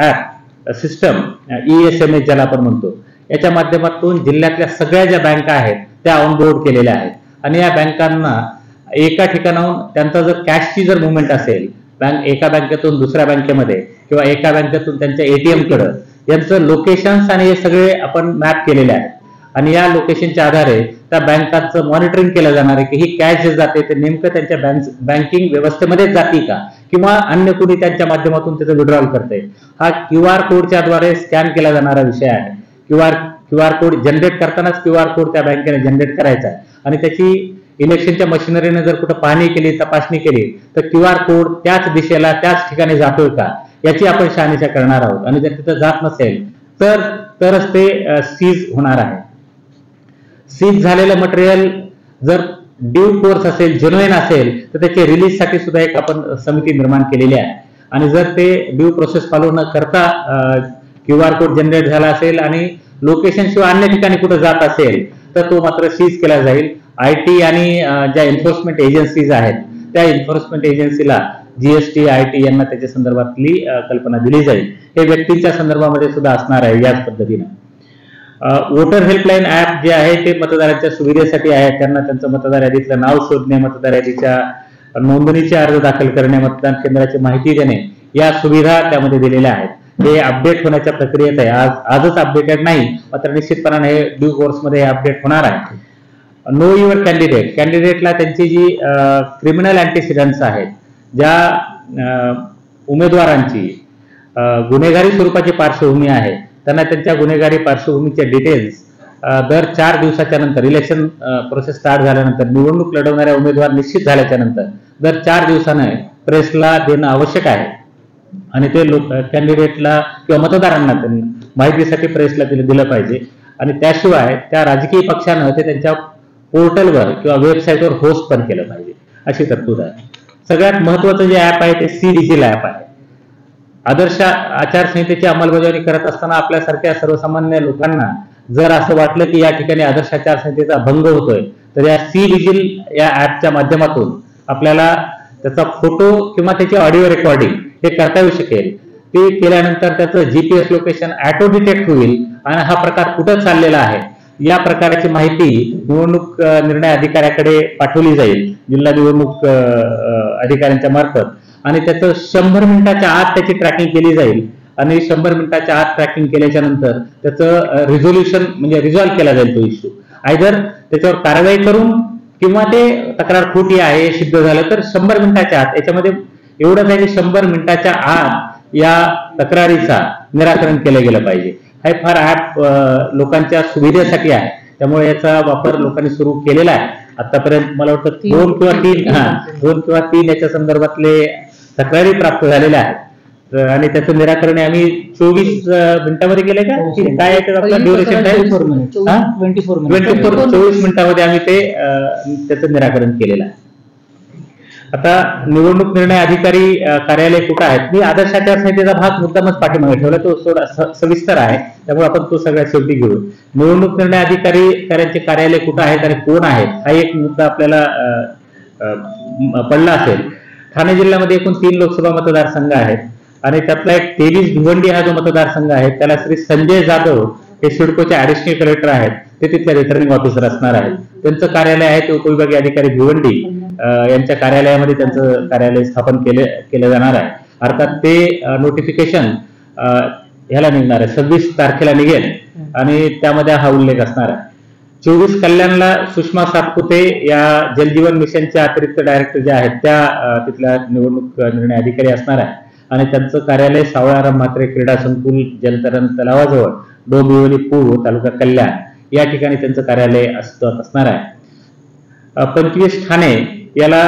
Speaker 2: app system ESMS ज्याला आपण म्हणतो, याच्या माध्यमातून जिल्ह्यातल्या सगळ्या ज्या बँका आहेत त्या ऑनबोर्ड केलेल्या आहेत आणि या बँकांना एका ठिकाणाहून त्यांचा जर कॅशची जर मुवमेंट असेल, एका बँकेतून दुसऱ्या बँकेमध्ये किंवा एका बँकेतून त्यांच्या ATM कडे, यांचं लोकेशन्स आणि हे सगळे आपण मॅप केलेले आहेत आणि या लोकेशनच्या आधारे त्या बँकांचं मॉनिटरिंग केलं जाणार आहे की ही कॅश जे जाते ते नेमकं त्यांच्या बँकिंग व्यवस्थेमध्येच जाते का किंवा अन्य कोणी त्यांच्या माध्यमातून त्याचं विड्रॉल करते. हा QR कोडच्या द्वारे स्कॅन केला जाणारा विषय आहे. क्यूआर कोड जनरेट करतानाच QR कोड त्या बँकेने जनरेट करायचा आहे आणि त्याची इलेक्शनच्या मशिनरीने जर कुठं पाहणी केली, तपासणी केली तर QR कोड त्याच दिशेला त्याच ठिकाणी जातोय का याची आपण शहानिशा करणार आहोत आणि जर तिथं जात नसेल तरच ते सीज होणार आहे. सीज झालेलं मटेरियल जर ड्यू कोर्स असेल, जेन्युइन असेल तर त्याचे रिलीजसाठी सुद्धा एक आपण समिती निर्माण केलेली आहे आणि जर ते ड्यू प्रोसेस फॉलो न करता QR कोड जनरेट झाला असेल आणि लोकेशन शिवाय अन्य ठिकाणी कुठे जात असेल तर तो मात्र सीज केला जाईल. IT आणि ज्या एन्फोर्समेंट एजन्सीज आहेत त्या एन्फोर्समेंट एजन्सीला GST, IT यांना त्याच्या संदर्भातली कल्पना दिली जाईल. हे व्यक्तींच्या संदर्भामध्ये सुद्धा असणार आहे याच पद्धतीने. वोटर हेल्पलाईन ऍप जे आहे ते मतदारांच्या सुविधेसाठी आहे. त्यांना त्यांचं मतदार यादीतलं नाव शोधणे, मतदार यादीच्या नोंदणीचे अर्ज दाखल करणे, मतदान केंद्राची माहिती देणे या सुविधा त्यामध्ये दिलेल्या आहेत. हे अपडेट होण्याच्या प्रक्रियेत आहे. आजच अपडेटेड नाही, मात्र निश्चितपणाने हे ड्यू कोर्समध्ये अपडेट होणार आहे. नो युअर कॅन्डिडेटला त्यांची जी क्रिमिनल अँटीसिडंट्स आहेत, ज्या उमेदवारांची गुन्हेगारी स्वरूपाची पार्श्वभूमी आहे, त्यांना त्यांच्या गुन्हेगारी पार्श्वभूमीचे डिटेल्स दर 4 दिवसाच्या नंतर, इलेक्शन प्रोसेस स्टार्ट झाल्यानंतर, निवडणूक लढवणाऱ्या उमेदवार निश्चित झाल्याच्या नंतर दर 4 दिवसाने प्रेसला देणं आवश्यक आहे आणि ते कॅन्डिडेटला किंवा मतदारांना माहितीसाठी प्रेसला दिलं पाहिजे. आणि त्याशिवाय त्या राजकीय पक्षानं ते त्यांच्या पोर्टलवर किंवा वेबसाईटवर होस्ट पण केलं पाहिजे, अशी तरतूद आहे. सगळ्यात महत्वाचं जे ऍप आहे ते C-Vigil ऍप आहे. आदर्श आचारसंहितेची अंमलबजावणी करत असताना आपल्यासारख्या सर्वसामान्य लोकांना जर असं वाटलं की या ठिकाणी आदर्श आचारसंहितेचा भंग होतोय तर या C-Vigil या ऍपच्या माध्यमातून आपल्याला त्याचा फोटो किंवा त्याची ऑडिओ रेकॉर्डिंग हे करता येऊ शकेल. ते केल्यानंतर त्याचं GPS लोकेशन ऑटो डिटेक्ट होईल आणि हा प्रकार कुठं चाललेला आहे या प्रकाराची माहिती निवडणूक निर्णय अधिकाऱ्याकडे पाठवली जाईल, जिल्हा निवडणूक अधिकाऱ्यांच्या मार्फत, आणि त्याचं 100 मिनिटाच्या आत त्याची ट्रॅकिंग केली जाईल आणि 100 मिनिटाच्या आत ट्रॅकिंग केल्याच्या नंतर त्याचं रिझोल्युशन म्हणजे रिझॉल्व्ह केला जाईल तो इश्यू. आयदर त्याच्यावर कारवाई करून किंवा ते तक्रार खोटी आहे सिद्ध झालं तर 100 मिनिटाच्या आत, याच्यामध्ये एवढंच आहे की 100 मिनिटाच्या आत या तक्रारीचा निराकरण केलं गेलं पाहिजे. हा फार ऍप लोकांच्या सुविधेसाठी आहे, त्यामुळे याचा वापर लोकांनी सुरू केलेला आहे. आतापर्यंत मला वाटतं 2 किंवा 3 याच्या संदर्भातले तक्रारी प्राप्त झालेल्या आहेत आणि त्याचं निराकरण आम्ही 24 मिनिटांमध्ये केलंय का काय आहे आपलं ड्युरेशन टाइम? 24 मिनिटांमध्ये आम्ही त्याचं निराकरण केलेलं आहे. आता निवडणूक निर्णय अधिकारी कार्यालय कुठं आहेत, मी आदर्श आचारसंहितेचा भाग मुद्दामच पाठीमागे ठेवला, तो थोडा सविस्तर आहे त्यामुळे आपण तो सगळ्यात शेवटी घेऊ. निवडणूक निर्णय अधिकाऱ्यांचे कार्यालय कुठं आहेत आणि कोण आहेत हा एक मुद्दा आपल्याला पडला असेल. ठाणे जिल्ह्यामध्ये एकूण 3 लोकसभा मतदारसंघ आहेत आणि त्यातला एक 23 भिवंडी हा जो मतदारसंघ आहे त्याला श्री संजय जाधव हे सिडकोचे ऍडिशनल कलेक्टर आहेत, ते तिथले रिटर्निंग ऑफिसर असणार आहेत. त्यांचं कार्यालय आहे ते उपविभागीय अधिकारी भिवंडी यांच्या कार्यालयामध्ये त्यांचं कार्यालय स्थापन केलं जाणार आहे. अर्थात ते नोटिफिकेशन ह्याला निघणार आहे, 26 तारखेला निघेल आणि त्यामध्ये हा उल्लेख असणार आहे. 24 कल्याणला सुषमा सातपुते या जलजीवन मिशनच्या अतिरिक्त डायरेक्टर ज्या आहेत त्या तिथल्या निवडणूक निर्णय अधिकारी असणार आहे आणि त्यांचं कार्यालय सावळाराम म्हात्रे क्रीडा संकुल जलतरण तलावाजवळ डोंबिवली पूर्व तालुका कल्याण या ठिकाणी त्यांचं कार्यालय असणार आहे. 25 ठाणे याला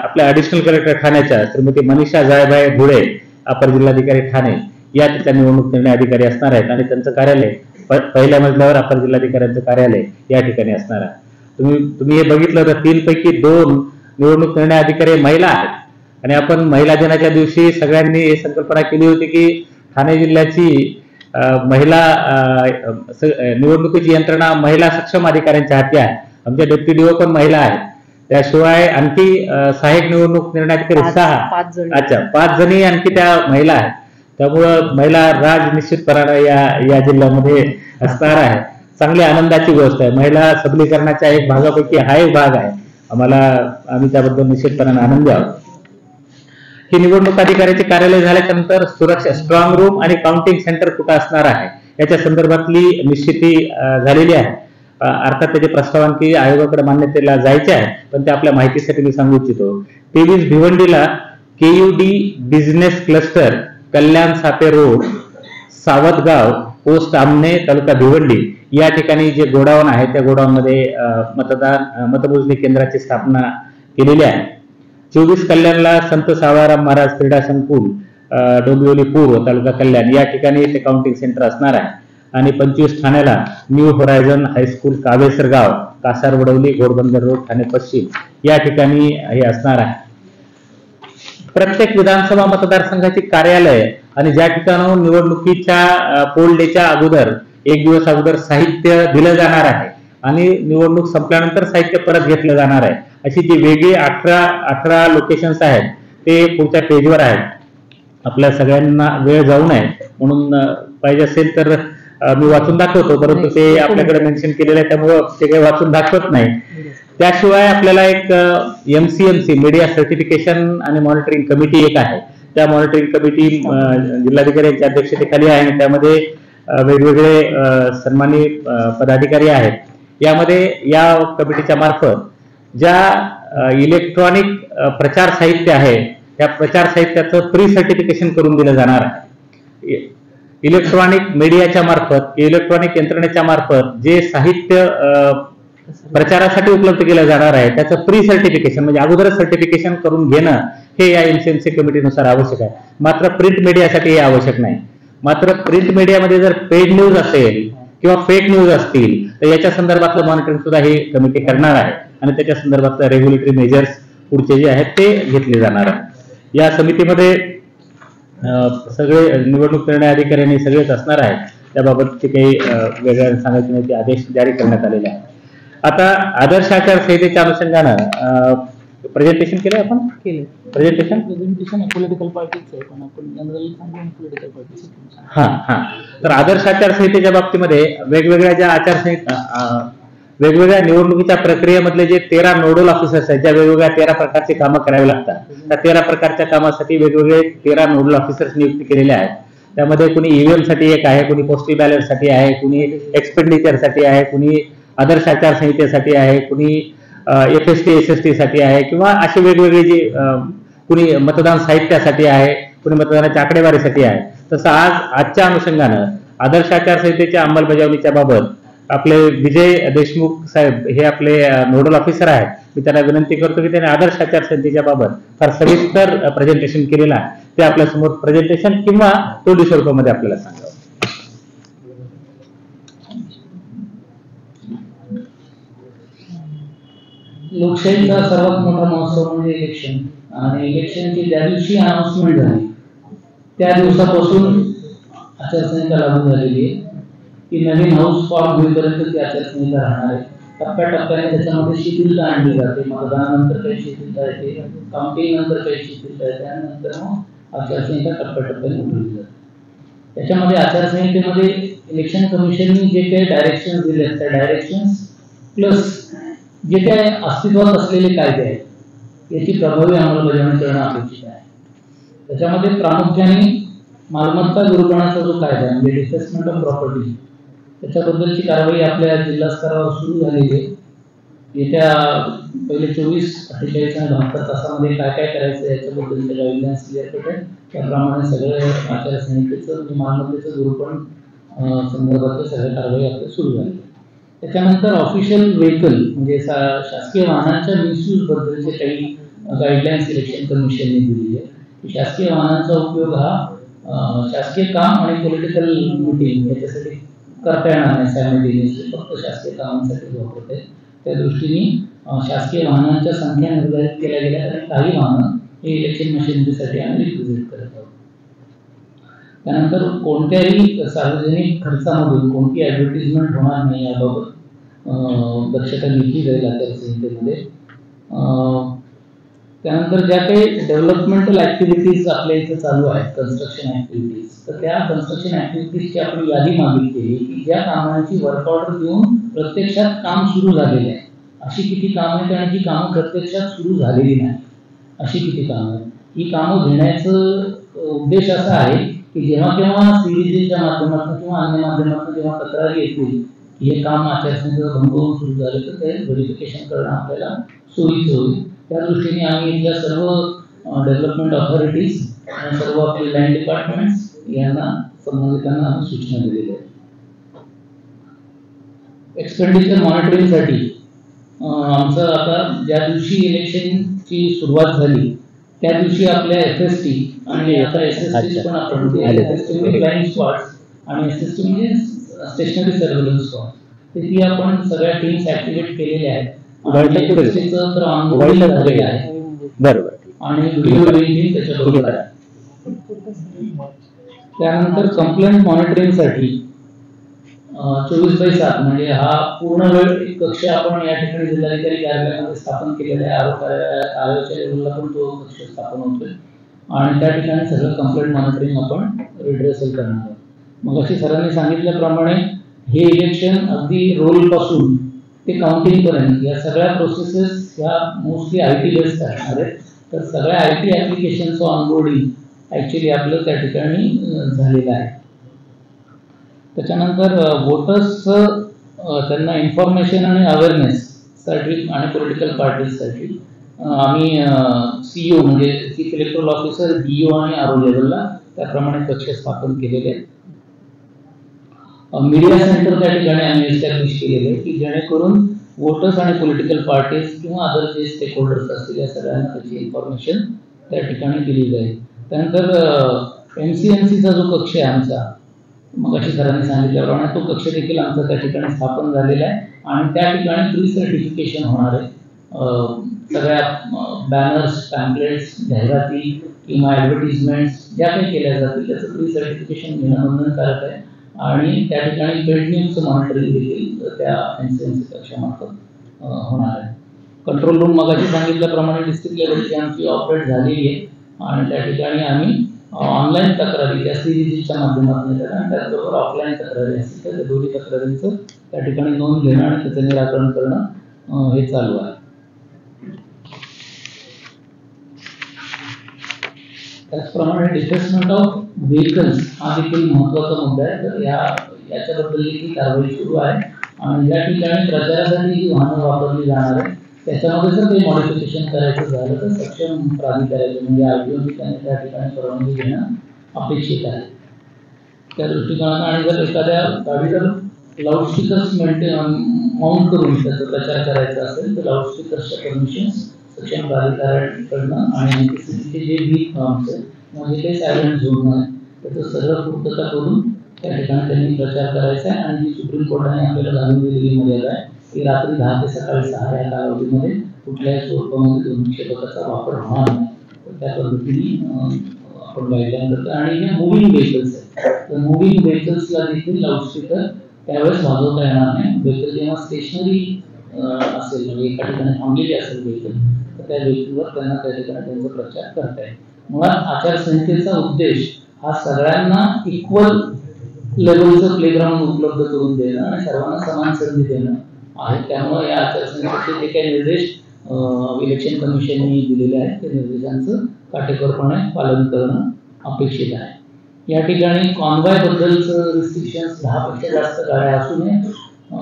Speaker 2: आपल्या ऍडिशनल कलेक्टर ठाण्याच्या श्रीमती मनीषा जायभाई धुळे अपर जिल्हाधिकारी ठाणे या तिथल्या निवडणूक निर्णय अधिकारी असणार आहेत आणि त्यांचं कार्यालय पहिल्या मजल्यावर अपर जिल्हाधिकाऱ्यांचं कार्यालय या ठिकाणी असणार आहे. तुम्ही हे बघितलं तर 3 पैकी 2 निवडणूक निर्णय अधिकारी महिला आहेत आणि आपण महिला दिनाच्या दिवशी सगळ्यांनी संकल्पना केली होती की ठाणे जिल्ह्याची महिला निवडणुकीची यंत्रणा महिला सक्षम अधिकाऱ्यांच्या हाती आहे. आमच्या डेप्टी डीओ पण महिला आहेत, त्याशिवाय आणखी सहाय्यक निवडणूक निर्णय अधिकारी 6, अच्छा 5 जणी आणखी त्या महिला आहेत. त्यामुळं महिला राज निश्चितपणानं या जिल्ह्यामध्ये असणार आहे. चांगली आनंदाची गोष्ट आहे. महिला सबलीकरणाच्या एक भागापैकी हा एक भाग आहे. आम्ही त्याबद्दल निश्चितपणाने आनंदी आहोत. ही निवडणूक अधिकाऱ्याचे कार्यालय झाल्याच्या नंतर सुरक्षा स्ट्रॉंग रूम आणि काउंटिंग सेंटर कुठं असणार आहे याच्या संदर्भातली निश्चिती झालेली आहे. अर्थात त्याचे प्रस्ताव आणखी आयोगाकडे मान्यतेला जायचे आहे, पण ते आपल्या माहितीसाठी मी सांगू इच्छितो. 23 भिवंडीला KUD बिझनेस क्लस्टर, कल्याण सापे रोड, सावतगाव पोस्ट आमने, तालुका भिवंडी या ठिकाणी जे गोडाऊन आहे त्या गोडाऊनमध्ये मतमोजणी केंद्राची स्थापना केलेली आहे. 24 कल्याणला संत सावळाराम महाराज क्रीडा संकुल, डोंबिवली पूर्व, तालुका कल्याण या ठिकाणी ते काउंटिंग सेंटर असणार आहे. आणि 25 ठाण्याला न्यू होरायझन हायस्कूल, कावेसर गाव, कासार वडवली, घोडबंदर रोड, ठाणे पश्चिम या ठिकाणी हे असणार आहे. प्रत्येक विधानसभा मतदारसंघाची कार्यालय आणि ज्या ठिकाणी निवडणुकीच्या पोल डेच्या अगोदर 1 दिवस अगोदर साहित्य दिलं जाणार आहे आणि निवडणूक संपल्यानंतर साहित्य परत घेतलं जाणार आहे, अशी जी वेगळी 18 लोकेशन्स आहेत ते पुढच्या पेजवर आहेत. आपल्या सगळ्यांना वेळ जाऊ नये म्हणून पाहिजे असेल तर मी वाचून दाखवतो, परंतु ते आपल्याकडे मेन्शन केलेलं आहे त्यामुळे ते काही वाचून दाखवत नाही. त्याशिवाय आपल्याला एक MCMC मीडिया सर्टिफिकेशन आणि मॉनिटरिंग कमिटी एक आहे. त्या मॉनिटरिंग कमिटी जिल्हाधिकाऱ्यांच्या अध्यक्षतेखाली आहे आणि त्यामध्ये वेगवेगळे सन्मानित पदाधिकारी आहेत. यामध्ये या कमिटीच्या मार्फत ज्या इलेक्ट्रॉनिक प्रचार साहित्य आहे त्या प्रचार साहित्याचं प्री सर्टिफिकेशन करून दिलं जाणार आहे. इलेक्ट्रॉनिक मीडियाच्या मार्फत, इलेक्ट्रॉनिक यंत्रणेच्या मार्फत जे साहित्य प्रचारासाठी उपलब्ध केलं जाणार आहे त्याचं प्री सर्टिफिकेशन म्हणजे अगोदरच सर्टिफिकेशन करून घेणं हे या MCMC कमिटीनुसार आवश्यक आहे. मात्र प्रिंट मीडियासाठी हे आवश्यक नाही. मात्र प्रिंट मीडियामध्ये जर पेड न्यूज असेल किंवा फेक न्यूज असतील तर याच्या संदर्भातलं मॉनिटरिंग सुद्धा ही कमिटी करणार आहे आणि त्याच्या संदर्भातलं रेग्युलेटरी मेजर्स पुढचे जे आहेत ते घेतले जाणार आहे. या समितीमध्ये सगळे निवडणूक निर्णय अधिकाऱ्यांनी सगळेच असणार आहेत. त्याबाबतचे काही वेगळ्या सांगायचे नाही ते आदेश जारी करण्यात आलेले आहेत. आता आदर्श आचारसंहितेच्या अनुषंगानं प्रेझेंटेशन केलं आपण प्रेझेंटेशन पॉलिटिकल पार्टीचं आहे पण आपण जनरल सांगून पॉलिटिकल पार्टी तर आदर्श आचारसंहितेच्या बाबतीमध्ये वेगवेगळ्या ज्या आचारसंहिता वेगवेगळ्या निवडणुकीच्या प्रक्रियेमधले जे 13 नोडल ऑफिसर्स आहेत, ज्या वेगवेगळ्या 13 प्रकारची कामं करावी लागतात, त्या 13 प्रकारच्या कामासाठी वेगवेगळे 13 नोडल ऑफिसर्स नियुक्त केलेले आहेत. त्यामध्ये कुणी EVM साठी एक आहे, कुणी पोस्टल बॅलेट साठी आहे, कुणी एक्सपेंडिचर साठी आहे, कुणी आदर्श आचारसंहितेसाठी आहे, कुणी FST SST साठी आहे किंवा अशी वेगवेगळी जी कुणी मतदान साहित्यासाठी आहे, कुणी मतदानाच्या आकडेवारीसाठी आहे. तसं आजच्या अनुषंगानं आदर्श आचारसंहितेच्या अंमलबजावणीच्या बाबत आपले विजय देशमुख साहेब हे आपले नोडल ऑफिसर आहेत. मी त्यांना विनंती करतो की त्यांनी आदर्श आचारसंहितेच्या बाबत फार सविस्तर प्रेझेंटेशन केलेलं आहे. ते आपल्या समोर प्रेझेंटेशन किंवा तोंडी स्वरूपामध्ये आपल्याला सांगावं.
Speaker 1: लोकशाहीचा सर्वात मोठा महोत्सव म्हणजे इलेक्शन आणि इलेक्शनची ज्या दिवशी अनाउन्समेंट झाली त्या दिवसापासून आचारसंहिता लागू झालेली आहे. की नवीन हाऊस फॉर्म होईपर्यंत ती आचारसंहिता राहणार आहे. टप्प्याटप्प्याने त्याच्यामध्ये शिथिलता आणली जाते. मतदानानंतर काही शिथिलता येते, काउंटिंग नंतर काही शिथिलता येते आणि नंतर मग आचारसंहिता टप्प्याटप्प्याने उठवली जाते. त्याच्यामध्ये आचारसंहितेमध्ये इलेक्शन कमिशननी जे काही डायरेक्शन्स दिले त्या डायरेक्शन्स प्लस जे काही अस्तित्वात असलेले कायदे आहेत याची प्रभावी अंमलबजावणी करणं अपेक्षित आहे. त्याच्यामध्ये प्रामुख्याने मालमत्ता दुर्गुणाचा जो कायदा म्हणजे डिफेसमेंट ऑफ प्रॉपर्टी त्याच्याबद्दलची कारवाई आपल्या जिल्हा स्तरावर सुरू झालेली आहे. येत्या पहिले 24, 48 आणि 72 तासामध्ये काय काय करायचं याच्याबद्दलचे गाईडलाईन्स क्लिअर करतात. त्याप्रमाणे सगळं आचारसंहितेचं म्हणजे मालमत्तेचं दुर्गुण संदर्भातल्या सगळ्या कारवाई आपल्या सुरू झाली. त्याच्यानंतर ऑफिशियल व्हेकल म्हणजे शासकीय वाहनांच्या मिसयूज बद्दलचे काही गाईडलाईन्स इलेक्शन कमिशनने दिलेली आहे. शासकीय वाहनांचा उपयोग हा शासकीय काम आणि पॉलिटिकल मिटिंग याच्यासाठी करता येणार नाही. सायमल्टेनियसली फक्त शासकीय कामांसाठी वापरत आहे. त्या दृष्टीने शासकीय वाहनांच्या संख्या निर्धारित केल्या गेल्या आणि काही वाहनं हे इलेक्शन मशिनरीसाठी आम्ही रिक्विजिट करत आहोत. त्यानंतर कोणत्याही सार्वजनिक खर्चामधून कोणती ॲडव्हर्टिजमेंट होणार नाही याबाबत दक्षता घेतली जाईल आचारसंहितेमध्ये.
Speaker 3: त्यानंतर ज्या काही डेव्हलपमेंटल ऍक्टिव्हिटीज आपल्या इथे चालू आहेत, कन्स्ट्रक्शन ऍक्टिव्हिटीज, तर त्या कन्स्ट्रक्शन ऍक्टिव्हिटीजची आपण यादी मागितली की ज्या कामांची वर्क ऑर्डर देऊन प्रत्यक्षात काम सुरू झालेले आहे, अशी किती कामं आहेत आणि जी कामं प्रत्यक्षात सुरू झालेली नाही अशी किती कामं आहेत. ही कामं घेण्याचं उद्देश असा आहे की जेव्हा केव्हा सीरीजच्या माध्यमातून किंवा अन्य माध्यमातून जेव्हा तक्रारी येतील की हे काम आचारसंहितेचा भंग होऊन सुरू झाले तर ते व्हेरिफिकेशन करणं आपल्याला सोयीचं होईल. त्या दृष्टीने आम्ही इथल्या सर्व डेव्हलपमेंट ऑथॉरिटीज आणि सर्व आपले लँड डिपार्टमेंट्स यांना संबंधितांना आम्ही सूचना दिलेल्या आहेत. एक्सपेंडिचर मॉनिटरिंगसाठी आमचं आता ज्या दिवशी इलेक्शनची सुरुवात झाली त्या दिवशी आपल्या FST आणि आता SST पण आपण FST म्हणजे फ्लाइंग स्क्वॉड्स आणि SST म्हणजे स्टेशनरी सर्व्हेलन्स स्क्वॉड, ती आपण सगळ्या टीम्स ऍक्टिव्हेट केलेल्या आहेत. तर ऑनबोर्डिंग झालेलं आहे
Speaker 2: बरोबर
Speaker 3: आणि व्हिडिओ रेंजिंग त्याच्याबरोबर आहे. त्यानंतर कंप्लेंट मॉनिटरिंगसाठी 24/7 म्हणजे हा पूर्ण वेळ एक कक्ष आपण या ठिकाणी जिल्हाधिकारी कार्यालयामध्ये स्थापन केलेला आहे. आरोग्याच्या लेवलला पण तो कक्ष स्थापन होतोय आणि त्या ठिकाणी सगळं कंप्लेंट मॉनिटरिंग आपण रिड्रेसल करणार आहोत. मग अशी सरांनी सांगितल्याप्रमाणे हे इलेक्शन अगदी रोल पासून ते काउंटिंग पर्यंत या सगळ्या प्रोसेसेस ह्या मोस्टली IT बेस्ड असणार आहेत. तर सगळ्या IT ऍप्लिकेशनचं ऑनबोर्डिंग ऍक्च्युली आपलं त्या ठिकाणी झालेलं आहे. त्याच्यानंतर वोटर्सचं त्यांना इन्फॉर्मेशन आणि अवेअरनेससाठी आणि पॉलिटिकल पार्टीजसाठी आम्ही CEO म्हणजे चीफ इलेक्टोरल ऑफिसर, DO आणि RO लेवलला त्याप्रमाणे कक्ष स्थापन केलेले आहेत. मीडिया सेंटर त्या ठिकाणी आम्ही एस्टॅब्लिश केलेले आहे की जेणेकरून वोटर्स आणि पॉलिटिकल पार्टीज किंवा अदर जे स्टेक होल्डर्स असतील या सगळ्यांना त्याची इन्फॉर्मेशन त्या ठिकाणी दिली जाईल. त्यानंतर MCMCचा जो कक्ष आहे आमचा, मग अशी सरांनी सांगितल्याप्रमाणे तो कक्ष देखील आमचा त्या ठिकाणी स्थापन झालेला आहे आणि त्या ठिकाणी प्री सर्टिफिकेशन होणार आहे. सगळ्या बॅनर्स, पॅम्पलेट्स, जाहिराती किंवा ॲडव्हर्टिजमेंट्स ज्या काही केल्या जातील त्याचं प्री सर्टिफिकेशन घेणं बंधनकारक आहे आणि त्या ठिकाणी पेड न्यूजचं मॉनिटरिंग देखील त्या MCMC कक्षामार्फत होणार आहे. कंट्रोल रूम मगाशी सांगितल्याप्रमाणे डिस्ट्रिक्ट लेवलची आमची ऑपरेट झालेली आहे आणि त्या ठिकाणी आम्ही ऑनलाईन तक्रारी त्या CGCच्या माध्यमातून येतात आणि त्याचबरोबर ऑफलाईन तक्रारी असतील तर त्या दोन्ही तक्रारींचं त्या ठिकाणी नोंद घेणं आणि त्याचं निराकरण करणं हे चालू आहे. त्याचप्रमाणे डिटेचमेंट ऑफ व्हेकल्स हा देखील महत्त्वाचा मुद्दा आहे. तर याच्याबद्दल देखील कारवाई सुरू आहे आणि ज्या ठिकाणी प्रचारासाठी जी वाहनं वापरली जाणार आहे त्याच्यामध्ये जर काही मॉडिफिकेशन करायचं झालं तर सक्षम प्राधिकाऱ्याचे म्हणजे RTO त्यांनी त्या ठिकाणी परवानगी घेणं अपेक्षित आहे. त्या दृष्टिकोनानं आणि जर एखाद्या गाडीवर लाऊडस्पीकर्स माउंट करून त्याचा प्रचार करायचा असेल तर लाऊडस्पीकर्सच्या परमिशन्स सक्षम प्राधिकाऱ्यांकडनं आणि MPCचे जे वीक फॉर्म्स आहेत म्हणजे काही सायलेंट झोन आहे त्याचं सर्व पूर्तता करून त्या ठिकाणी त्यांनी प्रचार करायचा आहे. आणि जी सुप्रीम कोर्टाने आपल्याला घालून दिलेली मर्यादा आहे की रात्री 10 ते सकाळी 6 या कालावधीमध्ये कुठल्याही स्वरूपामध्ये ध्वनिक्षेपकाचा वापर होणार नाही. तर त्या पद्धतीने आपण गाईडलाईन करतो. आणि जे मुव्हिंग व्हेकल्स आहेत तर मुव्हिंग व्हेकल्सला देखील लाऊडस्पीकर त्यावेळेस वाजवता येणार नाही. व्हेकल जेव्हा स्टेशनरी असेल म्हणजे एका ठिकाणी थांबलेली असेल व्हेकल तर त्या व्हेकलवर त्यांना त्या ठिकाणी त्यांचा प्रचार करता येईल. मुळात आचारसंहितेचा उद्देश हा सगळ्यांना इक्वल लेवलचं प्लेग्राऊंड उपलब्ध करून देणं आणि सर्वांना समान संधी देणं आहे. त्यामुळे या आचारसंहितेचे जे काही निर्देश इलेक्शन कमिशनने दिलेले आहेत त्या निर्देशांचं काटेकोरपणे पालन करणं अपेक्षित आहे. या ठिकाणी कॉन्वॉयबद्दलचं रिस्ट्रिक्शन्स 10 पेक्षा जास्त गाड्या असू नये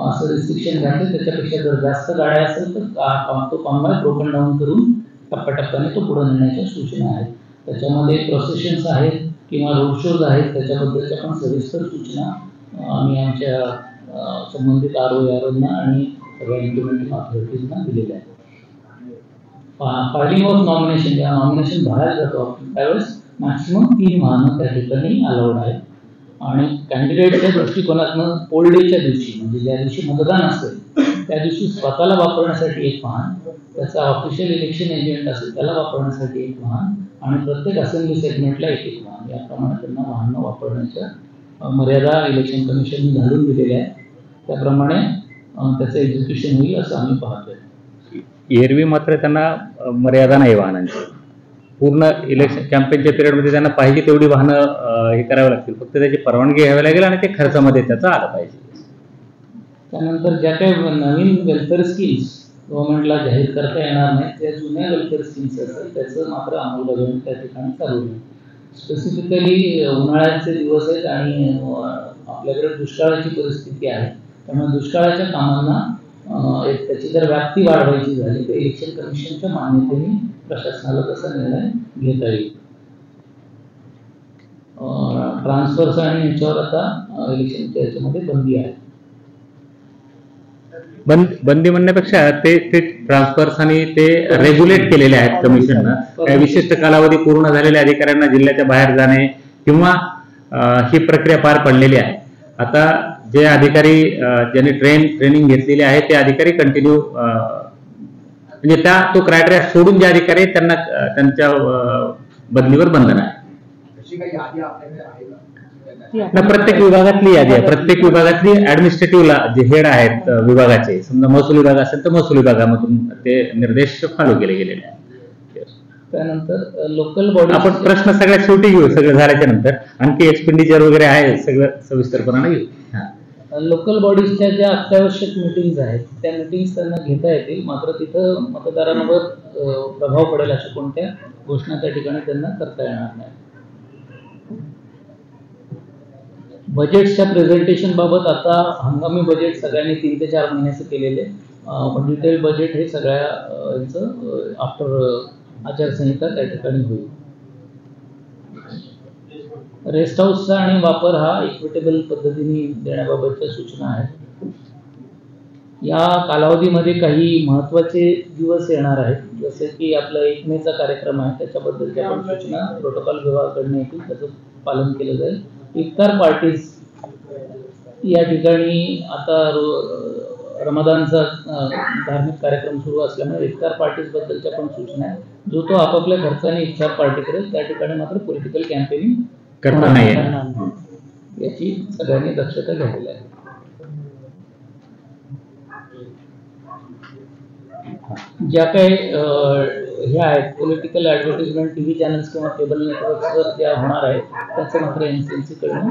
Speaker 3: असं रिस्ट्रिक्शन घातलं. त्याच्यापेक्षा जर जास्त गाड्या असेल तर तो कॉन्वॉय ब्रोकन डाऊन करून टप्प्याटप्प्याने तो पुढे नेण्याच्या सूचना आहेत. त्याच्यामध्ये प्रोसेशन्स आहेत किंवा रोड शोज आहेत त्याच्याबद्दलच्या पण सविस्तर सूचना आम्ही आमच्या संबंधित ROना आणि सगळ्या इम्प्लिमेंटिंग ऑथॉरिटीजना दिलेल्या आहेत. फायलिंग ऑफ नॉमिनेशन जेव्हा नॉमिनेशन भरायला जातो आपण त्यावेळेस मॅक्सिमम 3 वाहनं त्या ठिकाणी अलाउड आहेत. आणि कॅन्डिडेटच्या दृष्टिकोनातनं पोल डेच्या दिवशी म्हणजे ज्या दिवशी मतदान असेल त्या दिवशी स्वतःला वापरण्यासाठी एक वाहन, त्याचा ऑफिशियल इलेक्शन एजंट असेल त्याला वापरण्यासाठी एक वाहन आणि प्रत्येक असेंब्ली सेगमेंटला एक वाहन याप्रमाणे त्यांना वाहनं वापरण्याच्या मर्यादा इलेक्शन कमिशनने घालून दिलेल्या आहेत. त्याप्रमाणे त्याचं एक्झिक्युशन होईल असं आम्ही पाहतोय.
Speaker 2: एरवी मात्र त्यांना मर्यादा नाही वाहनांची. पूर्ण इलेक्शन कॅम्पेनच्या पिरियडमध्ये त्यांना पाहिजे तेवढी वाहनं हे करावी लागतील, फक्त त्याची परवानगी घ्यावी लागेल आणि ते खर्चामध्ये त्याचं आलं पाहिजे.
Speaker 3: त्यानंतर ज्या काही नवीन वेलफेअर स्कीम्स गव्हर्नमेंटला जाहीर करता येणार नाही, त्या जुन्या वेलफेअर स्कीम्स असतात त्याचं मात्र अंमलबजावणी त्या ठिकाणी चालू होईल. स्पेसिफिकली उन्हाळ्याचे दिवस आहेत आणि आपल्याकडे दुष्काळाची परिस्थिती आहे, त्यामुळे दुष्काळाच्या कामांना त्याची जर व्याप्ती वाढवायची झाली तर इलेक्शन कमिशनच्या मान्यतेने प्रशासनाला तसा निर्णय घेता येईल. ट्रान्सफर्स आणि याच्यावर आता इलेक्शनच्या याच्यामध्ये बंदी आहे.
Speaker 2: बंदी म्हणण्यापेक्षा ते ट्रान्सफर्स आणि ते रेग्युलेट केलेले आहेत कमिशननं. काही विशिष्ट कालावधी पूर्ण झालेल्या अधिकाऱ्यांना जिल्ह्याच्या बाहेर जाणे किंवा ही प्रक्रिया पार पडलेली आहे. आता जे अधिकारी ज्यांनी ट्रेनिंग घेतलेली आहे ते अधिकारी कंटिन्यू म्हणजे तो क्रायटेरिया सोडून जे अधिकारी आहेत त्यांना त्यांच्या बदलीवर बंधन आहे. प्रत्येक विभागातली यादी आहे. प्रत्येक विभागातली ऍडमिनिस्ट्रेटिव्हला जे हेड आहेत विभागाचे, समजा महसूल विभाग असेल तर महसूल विभागामधून ते निर्देश फॉलो केले गेलेले आहेत.
Speaker 3: त्यानंतर लोकल बॉडी,
Speaker 2: आपण प्रश्न सगळ्यात शेवटी घेऊ, सगळं झाल्याच्या नंतर आणखी एक्सपेंडिचर वगैरे आहे सगळं सविस्तरपणाने घेऊ.
Speaker 3: लोकल बॉडीजच्या ज्या अत्यावश्यक मिटिंग्स आहेत त्या मिटिंग्स त्यांना घेता येतील, मात्र तिथं मतदारांवर प्रभाव पडेल अशा कोणत्या घोषणा त्या ठिकाणी त्यांना करता येणार नाही. बजेट्सच्या प्रेझेंटेशन बाबत आता हंगामी बजेट सगळ्यांनी 3 ते 4 महिन्याचं केलेले, डिटेल बजेट हे सगळ्या आफ्टर आचारसंहिता त्या ठिकाणी होईल. रेस्ट हाऊसचा आणि वापर हा इक्विटेबल पद्धतीने देण्याबाबतच्या सूचना आहेत. या कालावधीमध्ये काही महत्त्वाचे दिवस येणार आहेत, जसे की आपला 1 मेचा कार्यक्रम आहे त्याच्याबद्दलच्या पण सूचना प्रोटोकॉल विभागाकडून येतील, त्याचं पालन केलं जाईल. इफ्तार पार्टीज या ठिकाणी आता रमदानचा धार्मिक कार्यक्रम सुरू असल्यामुळे इफ्तार पार्टीज बद्दलच्या पण सूचना आहेत. जो तो आपापल्या खर्चाने इफ्तार पार्टी करेल त्या ठिकाणी मात्र पॉलिटिकल कॅम्पेनिंग करणार नाही याची सगळ्यांनी दक्षता घ्यावी लागेल. ज्या काही ह्या आहेत पॉलिटिकल ऍडव्हर्टाइजमेंट टीव्ही चॅनल्स किंवा केबल नेटवर्कवर ज्या होणार आहेत त्याचं मात्र एनसीएमसी कडून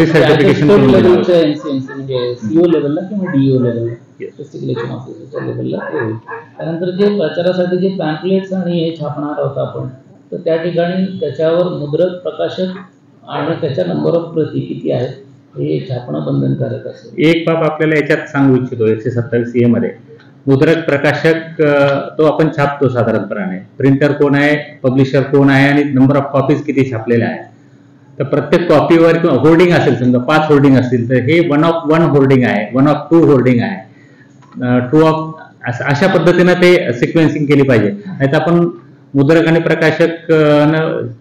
Speaker 3: स्टेट लेवलच्या एनसीएमसी म्हणजे सीओ लेवलला किंवा डीओ लेवलला डिस्ट्रिक्ट इलेक्शन ऑफिसरच्या लेवलला ते होईल. त्यानंतर जे प्रचारासाठी जे पॅम्पलेट्स आणि हे छापणार आहोत आपण, तर त्या ठिकाणी त्याच्यावर मुद्रक प्रकाशक आणि त्याच्या नंबर ऑफ प्रती किती आहेत हे छापणं बंधनकारक असेल.
Speaker 2: एक बाब आपल्याला याच्यात सांगू इच्छितो 127A मध्ये मुद्रक प्रकाशक तो आपण छापतो साधारणपणे, प्रिंटर कोण आहे, पब्लिशर कोण आहे आणि नंबर ऑफ कॉपीज किती छापलेल्या आहेत. तर प्रत्येक कॉपीवर किंवा होर्डिंग असेल, समजा 5 होर्डिंग असतील तर हे 1 ऑफ 1 होर्डिंग आहे, 1 ऑफ 2 होर्डिंग आहे, 2 ऑफ अशा पद्धतीनं ते सिक्वेन्सिंग केली पाहिजे. नाही तर आपण मुद्रक आणि प्रकाशक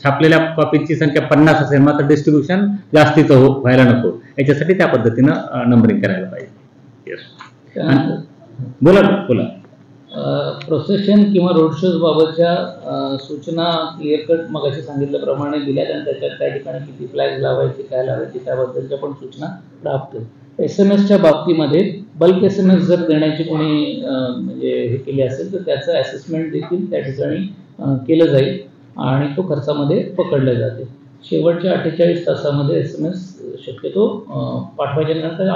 Speaker 2: छापलेल्या कॉपीची संख्या 50 असेल मात्र डिस्ट्रीब्युशन जास्तीचं व्हायला नको, याच्यासाठी त्या पद्धतीनं नंबरिंग करायला पाहिजे. बोला.
Speaker 3: प्रोसेशन किंवा रोड शोज बाबतच्या सूचना क्लिअर कट मगाशी सांगितल्याप्रमाणे दिल्यात आणि त्याच्यात त्या ठिकाणी किती फ्लॅग लावायचे काय लावायचे त्याबद्दलच्या पण सूचना प्राप्त. SMS च्या बाबतीमध्ये बल्क SMS जर देण्याची कोणी म्हणजे हे केली असेल तर त्याचं असेसमेंट देखील त्या ठिकाणी केलं जाईल आणि तो खर्चामध्ये पकडला जाते. शेवटच्या 48 तासामध्ये SMS शक्यतो पाठवायच्या नंतर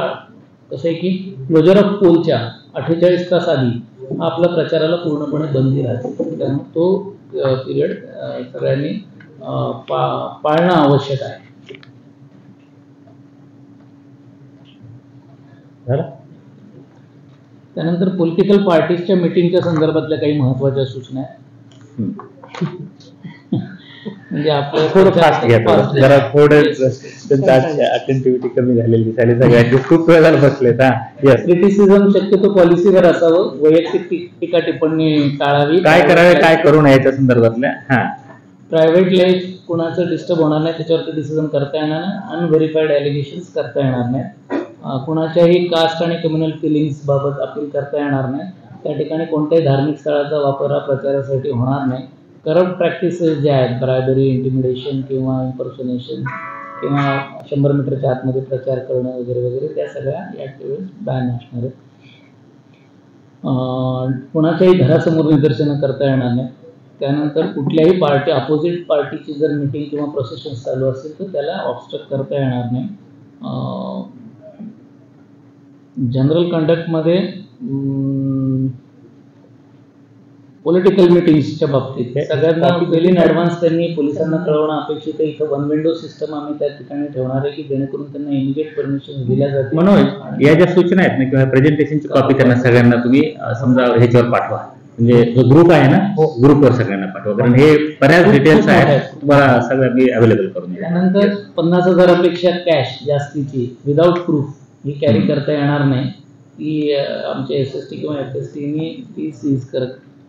Speaker 3: कसं आहे की क्लोजर ऑफ पोलच्या 48 तास आधी आपल्या प्रचाराला पूर्णपणे बंदी राहते, त्यामुळे तो पिरियड सगळ्यांनी पाळणं आवश्यक आहे. त्यानंतर पॉलिटिकल पार्टीजच्या मीटिंगच्या संदर्भातल्या काही महत्त्वाच्या सूचना आहेत. म्हणजे आपलं
Speaker 2: थोडं फास्ट घ्या, जरा थोडं अटेंटिव्हिटी कमी झालेली दिसायला सगळ्यांची खूप वेळ झाला बसलेत.
Speaker 3: क्रिटिसिझम शक्यतो पॉलिसीवर असावं, वैयक्तिक टीका टिप्पणी टाळावी.
Speaker 2: काय करावे काय करू नये याच्या संदर्भातल्या
Speaker 3: प्रायव्हेट लाईफ कुणाचं डिस्टर्ब होणार नाही, त्याच्यावर क्रिटिसिझम करता येणार नाही, अनव्हेरिफाईड ॲलिगेशन्स करता येणार नाही, कुणाच्याही कास्ट आणि कम्युनल फिलिंग्स बाबत अपील करता येणार नाही, त्या ठिकाणी कोणत्याही धार्मिक स्थळाचा वापर हा प्रचारासाठी होणार नाही. करप्ट प्रॅक्टिसेस ज्या आहेत, ब्रायबरी, इंटिमिडेशन किंवा इम्पर्सोनेशन किंवा 100 मीटरच्या आतमध्ये प्रचार करणं वगैरे वगैरे त्या सगळ्या या वेळेस बॅन असणार आहेत. कोणाच्याही घरासमोर निदर्शनं करता येणार नाही. त्यानंतर कुठल्याही पार्टी अपोजिट पार्टीची जर मिटिंग किंवा प्रोसेशन चालू असेल तर त्याला ऑब्स्ट्रक्ट करता येणार नाही. जनरल कंडक्टमध्ये पॉलिटिकल मिटिंग्सच्या बाबतीत सगळ्यांना वेल इन ॲडव्हान्स त्यांनी पोलिसांना कळवणं अपेक्षित आहे. इथं वन विंडो सिस्टम आम्ही त्या ठिकाणी ठेवणार आहे की जेणेकरून त्यांना इमिडिएट परमिशन दिल्या जाते.
Speaker 2: म्हणून या ज्या सूचना आहेत ना किंवा प्रेझेंटेशनची कॉपी त्यांना सगळ्यांना तुम्ही समजा ह्याच्यावर पाठवा, म्हणजे जो ग्रुप आहे ना ग्रुपवर सगळ्यांना पाठवा, कारण हे बऱ्याच डिटेल्स आहेत तुम्हाला सगळं मी अवेलेबल करून देईन.
Speaker 3: त्यानंतर 50,000पेक्षा कॅश जास्तीची विदाऊट प्रूफ ही कॅरी करता येणार नाही. ती आमच्या SST किंवा FSTने ती सीज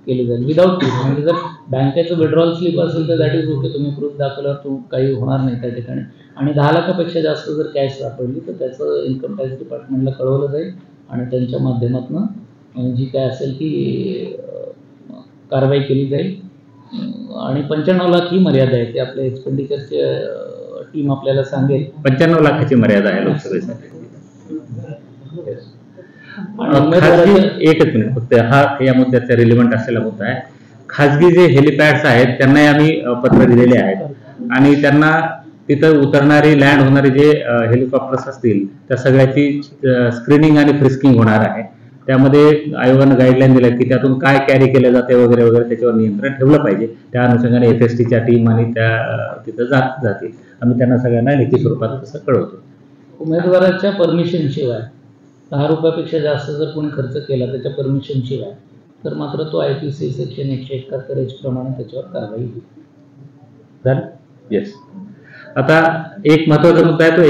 Speaker 3: केली जाईल विदाऊट प्रूफ. म्हणजे जर बँकेचं विड्रॉल स्लिप असेल तर दॅट इज ओके, तुम्ही प्रूफ दाखवल्यावर काही होणार नाही त्या ठिकाणी. आणि 10 लाखापेक्षा जास्त जर कॅश सापडली तर त्याचं इन्कम टॅक्स डिपार्टमेंटला कळवलं जाईल आणि त्यांच्या माध्यमातून जी काय असेल ती कारवाई केली जाईल. आणि 95 लाख ही मर्यादा आहे, ते आपल्या एक्सपेंडिचरचे टीम आपल्याला सांगेल.
Speaker 2: 95 लाखाची मर्यादा आहे लोकसभेसाठी. एकच मिनिट फक्त, हा या मुद्द्याचा रिलेव्हंट असलेला मुद्दा आहे. खाजगी जे हेलिपॅड्स आहेत त्यांनाही आम्ही पत्र दिलेले आहेत आणि त्यांना तिथं उतरणारी लँड होणारे जे हेलिकॉप्टर्स असतील त्या सगळ्याची स्क्रीनिंग आणि फ्रिस्किंग होणार आहे. त्यामध्ये आयोगानं गाईडलाईन दिल्या की त्यातून काय कॅरी केलं जाते वगैरे वगैरे त्याच्यावर नियंत्रण ठेवलं पाहिजे. त्या अनुषंगाने FSTच्या टीम आणि त्या तिथं जातील. आम्ही त्यांना सगळ्यांना लिखित स्वरूपात तसं कळवतो.
Speaker 3: उमेदवाराच्या परमिशन शिवाय 10 रुपयापेक्षा जास्त जर कोणी खर्च केला त्याच्या परमिशन शिवाय तर मात्र तो IPC सेक्शन 171 प्रमाणे त्याच्यावर कारवाई होईल.
Speaker 2: येस. आता एक महत्वाचा मुद्दा आहे तो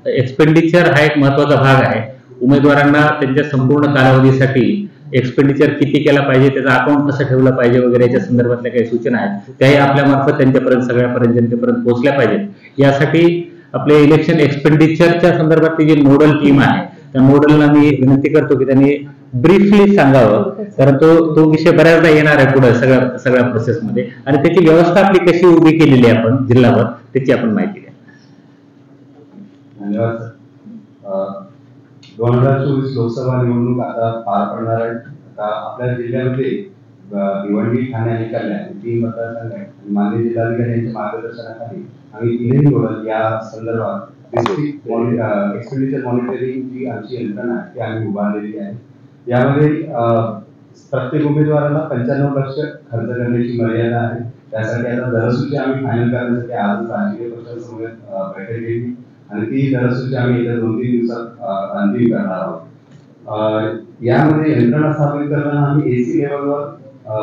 Speaker 2: एक्सपेंडिचर हा एक महत्वाचा भाग आहे. उमेदवारांना त्यांच्या संपूर्ण कालावधीसाठी एक्सपेंडिचर किती केला पाहिजे, त्याचं अकाउंट कसं ठेवलं पाहिजे वगैरे याच्या संदर्भातल्या काही सूचना आहेत त्याही आपल्यामार्फत त्यांच्यापर्यंत सगळ्यापर्यंत जनतेपर्यंत पोहोचल्या पाहिजेत. यासाठी आपले इलेक्शन एक्सपेंडिचरच्या संदर्भातली जी नोडल टीम आहे त्या नोडलला मी विनंती करतो की त्यांनी ब्रीफली सांगावं, कारण तो विषय बऱ्याचदा येणार आहे पुढे सगळ्या प्रोसेसमध्ये आणि त्याची व्यवस्था आपली कशी उभी केलेली आहे आपण जिल्हावर त्याची आपण माहिती द्या.
Speaker 4: धन्यवाद. 2024 लोकसभा निवडणूक आता पार पडणार आहे. आता आपल्या जिल्ह्यामध्ये भिवंडी, ठाणे आणि कल्याण 3 मतदारसंघ आहेत. माननीय जिल्हाधिकारी यांच्या मार्गदर्शनाखाली आम्ही 3 नोडल या संदर्भात डिस्ट्रिक्ट एक्सपेंडिचर मॉनिटरिंग जी आमची यंत्रणा आहे ती आम्ही उभारलेली आहे. यामध्ये प्रत्येक उमेदवाराला 95 लक्ष खर्च करण्याची मर्यादा आहे. त्यासाठी आता दरसूची आम्ही फायनल करण्यासाठी आज राजकीय पक्षांसमवेत बैठक घेतली आणि ती दरसूची आम्ही येत्या 2-3 दिवसात अंतिम करणार आहोत. यामध्ये यंत्रणा स्थापित करताना आम्ही AC लेवलवर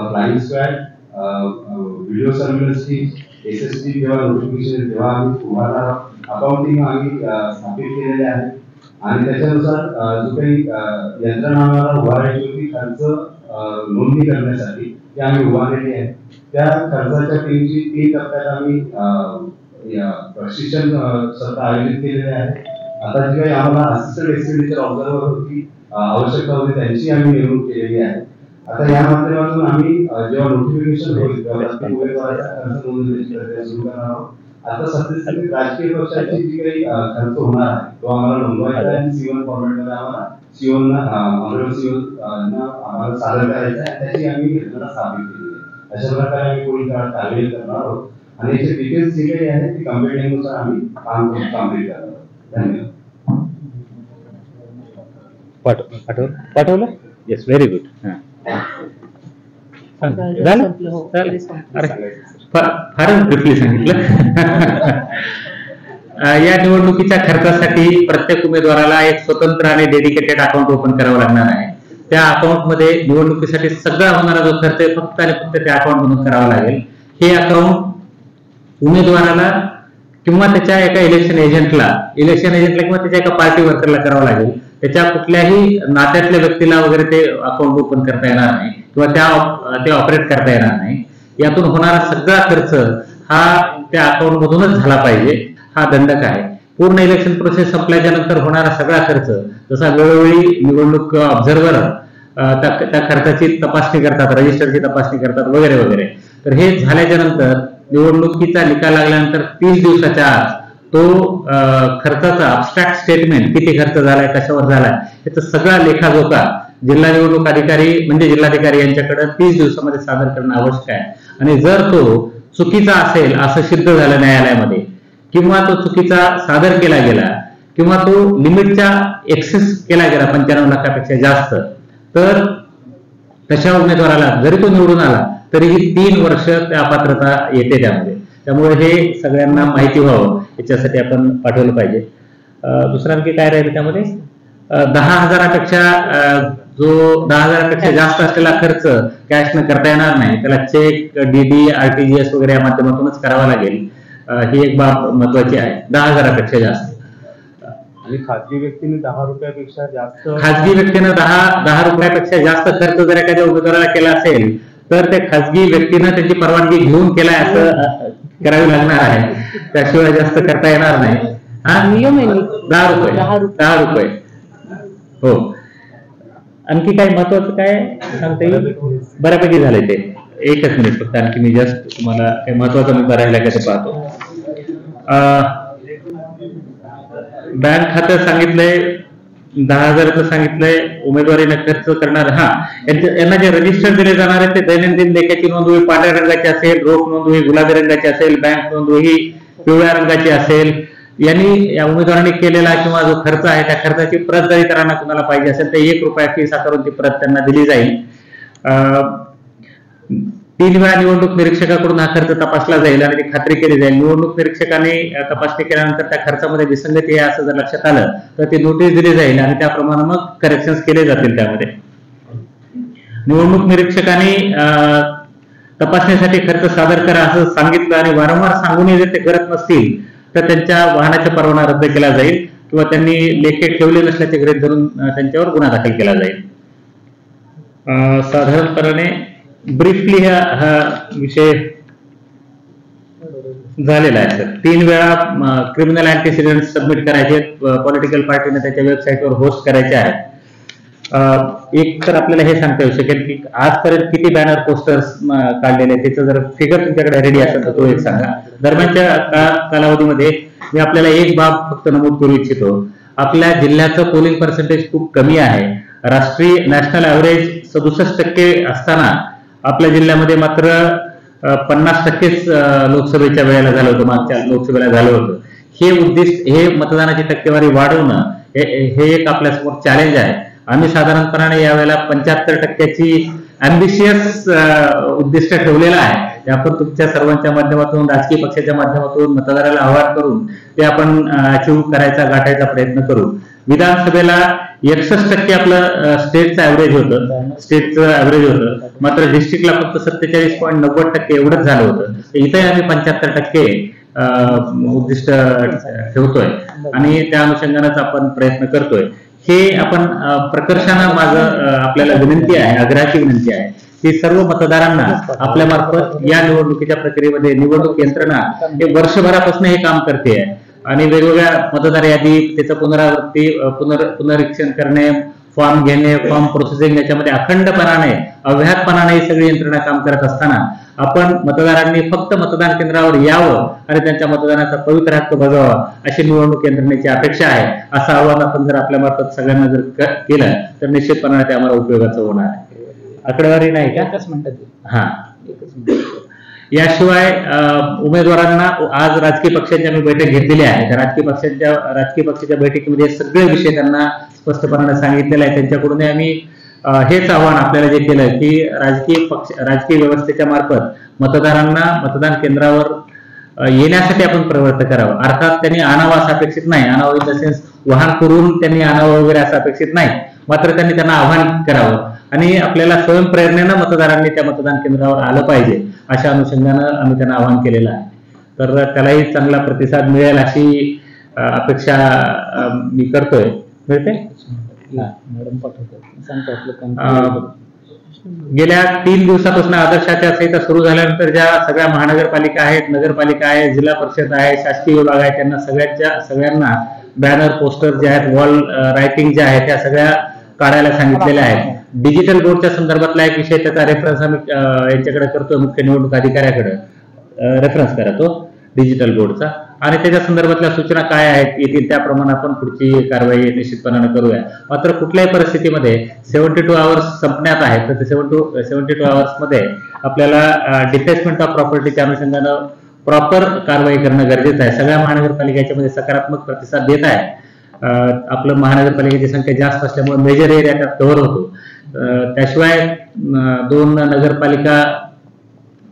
Speaker 4: flying squad, video surveillance team, SST जेव्हा नोटिफिकेशन जेव्हा आम्ही उभारणार आहोत, अकाउंटिंग आम्ही स्थापित केलेले आहे आणि त्याच्यानुसार जो काही यंत्रणा आम्हाला उभारायची होती खर्च नोंदणी करण्यासाठी ती आम्ही उभारलेली आहे. त्या खर्चाच्या टीमची 3 टप्प्यात आम्ही प्रशिक्षण सत्र आयोजित केलेले आहे. आता जी काही आम्हाला असिस्टंट एक्सपेंडिचर ऑब्झर्वर होती आवश्यकता होती त्यांची आम्ही नेमणूक केलेली आहे. आता या माध्यमातून आम्ही जेव्हा नोटिफिकेशन होईल तेव्हा उमेदवाराचा खर्च नोंदवण्याची प्रक्रिया सुरू करणार आहोत. आता सध्या राजकीय पक्षाची जी काही खर्च होणार आहे तो आम्हाला नोंदवायचा आहे. C1 फॉर्मॅटमध्ये आम्हाला C1 आम्हाला सादर करायचं आहे. त्याची आम्ही यंत्रणा स्थापित केली आहे. अशा प्रकारे आम्ही पुढील काळात कारवाई करणार आहोत आणि याचे डिटेल्स जे काही आहे ती कंप्लेंटनुसार आम्ही कंप्लीट करणार आहोत. धन्यवाद.
Speaker 2: पाठवलं? Yes, very good. फारच ब्रीफली सांगितलं. या निवडणुकीच्या खर्चासाठी प्रत्येक उमेदवाराला एक स्वतंत्र आणि डेडिकेटेड अकाउंट ओपन करावं लागणार आहे. त्या अकाउंटमध्ये निवडणुकीसाठी सगळा होणारा जो खर्च आहे फक्त आणि फक्त त्या अकाउंट मधून करावा लागेल. हे अकाउंट उमेदवाराला किंवा त्याच्या एका इलेक्शन एजंटला किंवा त्याच्या एका पार्टी वर्करला करावं लागेल. त्याच्या कुठल्याही नात्यातल्या व्यक्तीला वगैरे ते अकाउंट ओपन करता येणार नाही किंवा ते ऑपरेट करता येणार नाही. यातून होणारा सगळा खर्च हा त्या अकाउंट मधूनच झाला पाहिजे. हा दंडक आहे. पूर्ण इलेक्शन प्रोसेस संपल्याच्या नंतर होणारा सगळा खर्च जसा वेळोवेळी निवडणूक ऑब्झर्वर त्या खर्चाची तपासणी करतात, रजिस्टरची तपासणी करतात वगैरे वगैरे. तर हे झाल्याच्या नंतर निवडणुकीचा निकाल लागल्यानंतर 30 दिवसाच्या आत तो खर्चाचा अबस्ट्रॅक्ट स्टेटमेंट किती खर्च झालाय, कशावर झालाय याचा सगळा लेखाजोखा जिल्हा निवडणूक अधिकारी म्हणजे जिल्हाधिकारी यांच्याकडे 30 दिवसामध्ये सादर करणं आवश्यक आहे. आणि जर तो चुकीचा असेल असं सिद्ध झालं न्यायालयामध्ये, किंवा तो चुकीचा सादर केला गेला, किंवा तो लिमिटच्या एक्सेस केला गेला 95 लाखापेक्षा जास्त, तर तशा उमेदवाराला जरी तो निवडून आला तरीही 3 वर्ष त्या अपात्रता येते त्यामध्ये. त्यामुळे हे सगळ्यांना माहिती व्हावं याच्यासाठी आपण पाठवलं पाहिजे. दुसरं आणखी काय राहील त्यामध्ये, 10,000पेक्षा जो 10,000पेक्षा जास्त असलेला खर्च कॅशनं करता येणार नाही, त्याला चेक, डीडी, RTGS वगैरे या माध्यमातूनच करावा लागेल. ही एक बाब महत्वाची आहे. 10,000पेक्षा जास्त.
Speaker 4: आणि खाजगी व्यक्तीने 10 रुपयापेक्षा जास्त,
Speaker 2: खाजगी व्यक्तीनं 10 रुपयापेक्षा जास्त खर्च जर एखाद्या उमेदवाराला केला असेल तर त्या खाजगी व्यक्तीनं त्यांची परवानगी घेऊन केलाय असं करावी लागणार आहे. त्याशिवाय जास्त करता येणार नाही. 10 रुपये. हो. आणखी काय महत्वाचं काय सांगता येईल? बऱ्यापैकी झाले ते. एकच मिनिट फक्त, आणखी मी जस्ट तुम्हाला काही महत्वाचा मुद्दा राहिला का ते पाहतो. बँक खातं सांगितलंय, 10,000 सांगितलंय. उमेदवारीनं खर्च करणार, यांना जे रजिस्टर दिले जाणार आहे ते दैनंदिन लेख्याची नोंदवही पांढऱ्या रंगाची असेल, रोख नोंदवही गुलाबी रंगाची असेल, बँक नोंदवही पिवळ्या रंगाची असेल. यांनी या उमेदवारांनी केलेला किंवा जो खर्च आहे त्या खर्चाची प्रत जरी इतरांना कुणाला पाहिजे असेल तर 1 रुपया फीस आकारून ती प्रत त्यांना दिली जाईल. 3 वेळा निवडणूक निरीक्षकाकडून हा खर्च तपासला जाईल आणि ती खात्री केली जाईल. निवडणूक निरीक्षकाने तपासणी केल्यानंतर त्या खर्चामध्ये विसंगती आहे असं जर लक्षात आलं तर ती नोटीस दिली जाईल आणि त्याप्रमाणे मग करेक्शन्स केले जातील. त्यामध्ये निवडणूक निरीक्षकाने तपासणीसाठी खर्च सादर करा असं सांगितलं आणि वारंवार सांगूनही जर ते करत नसतील तर त्यांच्या वाहनाचा परवाना रद्द केला जाईल किंवा त्यांनी लेखे ठेवले नसल्याचे गृहीत धरून त्यांच्यावर गुन्हा दाखल केला जाईल. साधारणपणे ब्रीफली हा विषय झालेला आहे. 3 वेळा क्रिमिनल अँटीसिडेंट सबमिट करायचे, पॉलिटिकल पार्टीने त्याच्या वेबसाईटवर होस्ट करायचे आहेत. एक तर आपल्याला हे सांगता येऊ शकेल की आजपर्यंत किती बॅनर पोस्टर्स काढलेले आहेत, त्याचं जर फिगर तुमच्याकडे रेडी असेल तर तो एक सांगा. दरम्यानच्या कालावधीमध्ये मी आपल्याला एक बाब फक्त नमूद करू इच्छितो. आपल्या जिल्ह्याचं पोलिंग पर्सेंटेज खूप कमी आहे. राष्ट्रीय नॅशनल ॲव्हरेज 67% असताना आपल्या जिल्ह्यामध्ये मात्र 50%च लोकसभेच्या वेळेला झालं होतं, मागच्या लोकसभेला झालं होतं. हे उद्दिष्ट, हे मतदानाची टक्केवारी वाढवणं हे एक आपल्यासमोर चॅलेंज आहे. आम्ही साधारणपणे यावेळेला 75% अँबिशियस उद्दिष्ट ठेवलेलं आहे. ते आपण तुमच्या सर्वांच्या माध्यमातून, राजकीय पक्षाच्या माध्यमातून मतदाराला आवाहन करून ते आपण अचीव करायचा, गाठायचा प्रयत्न करू. विधानसभेला 61% आपलं स्टेटचं ॲव्हरेज होतं, मात्र डिस्ट्रिक्टला फक्त 47.90% एवढंच झालं होतं. इथे आम्ही 75% उद्दिष्ट ठेवतोय आणि त्या अनुषंगानेच आपण प्रयत्न करतोय. हे आपण प्रकर्षानं माझं आपल्याला विनंती आहे, आग्रहाची विनंती आहे की सर्व मतदारांना आपल्या मार्फत या निवडणुकीच्या प्रक्रियेमध्ये निवडणूक यंत्रणा हे वर्षभरापासून हे काम करते आहे आणि वेगवेगळ्या मतदार यादी, त्याचं पुनरावृत्ती, पुनरीक्षण करणे, फॉर्म घेणे, फॉर्म प्रोसेसिंग, याच्यामध्ये अखंडपणाने, अव्याहतपणाने ही सगळी यंत्रणा काम करत असताना आपण मतदारांनी फक्त मतदान केंद्रावर यावं आणि त्यांच्या मतदानाचा पवित्र हक्क बजावावा अशी निवडणूक यंत्रणेची अपेक्षा आहे. असं आव्हान आपण जर आपल्या मार्फत सगळ्यांना जर केलं तर निश्चितपणाने ते आम्हाला उपयोगाचं होणार आहे. आकडेवारी नाही का? याशिवाय उमेदवारांना आज राजकीय पक्षांची आम्ही बैठक घेतलेली आहे. त्या राजकीय पक्षाच्या बैठकीमध्ये सगळे विषय त्यांना स्पष्टपणाने सांगितलेले आहे. त्यांच्याकडून आम्ही हेच आव्हान आपल्याला जे केलं की राजकीय व्यवस्थेच्या मार्फत मतदारांना मतदान केंद्रावर येण्यासाठी आपण प्रवृत्त करावं. अर्थात त्यांनी आणावं असं अपेक्षित नाही, आणावं इन द सेन्स वाहन करून त्यांनी आणावं वगैरे असं अपेक्षित नाही, मात्र त्यांनी त्यांना आव्हान करावं आणि आपल्याला स्वयंप्रेरणेनं मतदारांनी त्या मतदान केंद्रावर आलं पाहिजे अशा अनुषंगानं आम्ही त्यांना आवाहन केलेलं आहे. तर त्यालाही चांगला प्रतिसाद मिळेल अशी अपेक्षा मी करतोय. मिळते? गेल्या 3 दिवसापासून आदर्श आचारसंहिता सुरू झाल्यानंतर ज्या सगळ्या महानगरपालिका आहेत, नगरपालिका आहे, जिल्हा परिषद आहे, शासकीय विभाग आहे, त्यांना सगळ्यांना बॅनर, पोस्टर जे आहेत, वॉल रायटिंग जे आहेत, त्या सगळ्या काढायला सांगितलेल्या आहेत. डिजिटल बोर्डच्या संदर्भातला एक विषय, त्याचा रेफरन्स आम्ही यांच्याकडे करतोय, मुख्य निवडणूक अधिकाऱ्याकडे रेफरन्स करा तो डिजिटल बोर्डचा. आणि त्याच्या संदर्भातल्या सूचना काय आहेत येतील त्याप्रमाणे आपण पुढची कारवाई निश्चितपणाने करूया. मात्र कुठल्याही परिस्थितीमध्ये 72 आवर्स संपण्यात आहेत, तर 72 आवर्स मध्ये आपल्याला डिफेसमेंट ऑफ प्रॉपर्टीच्या अनुषंगानं प्रॉपर कारवाई करणं गरजेचं आहे. सगळ्या महानगरपालिकेच्या मध्ये सकारात्मक प्रतिसाद देत आहे. आपलं महानगरपालिकेची संख्या जास्त असल्यामुळे मेजर एरिया त्यात कव्हर होतो. त्याशिवाय 2 नगरपालिका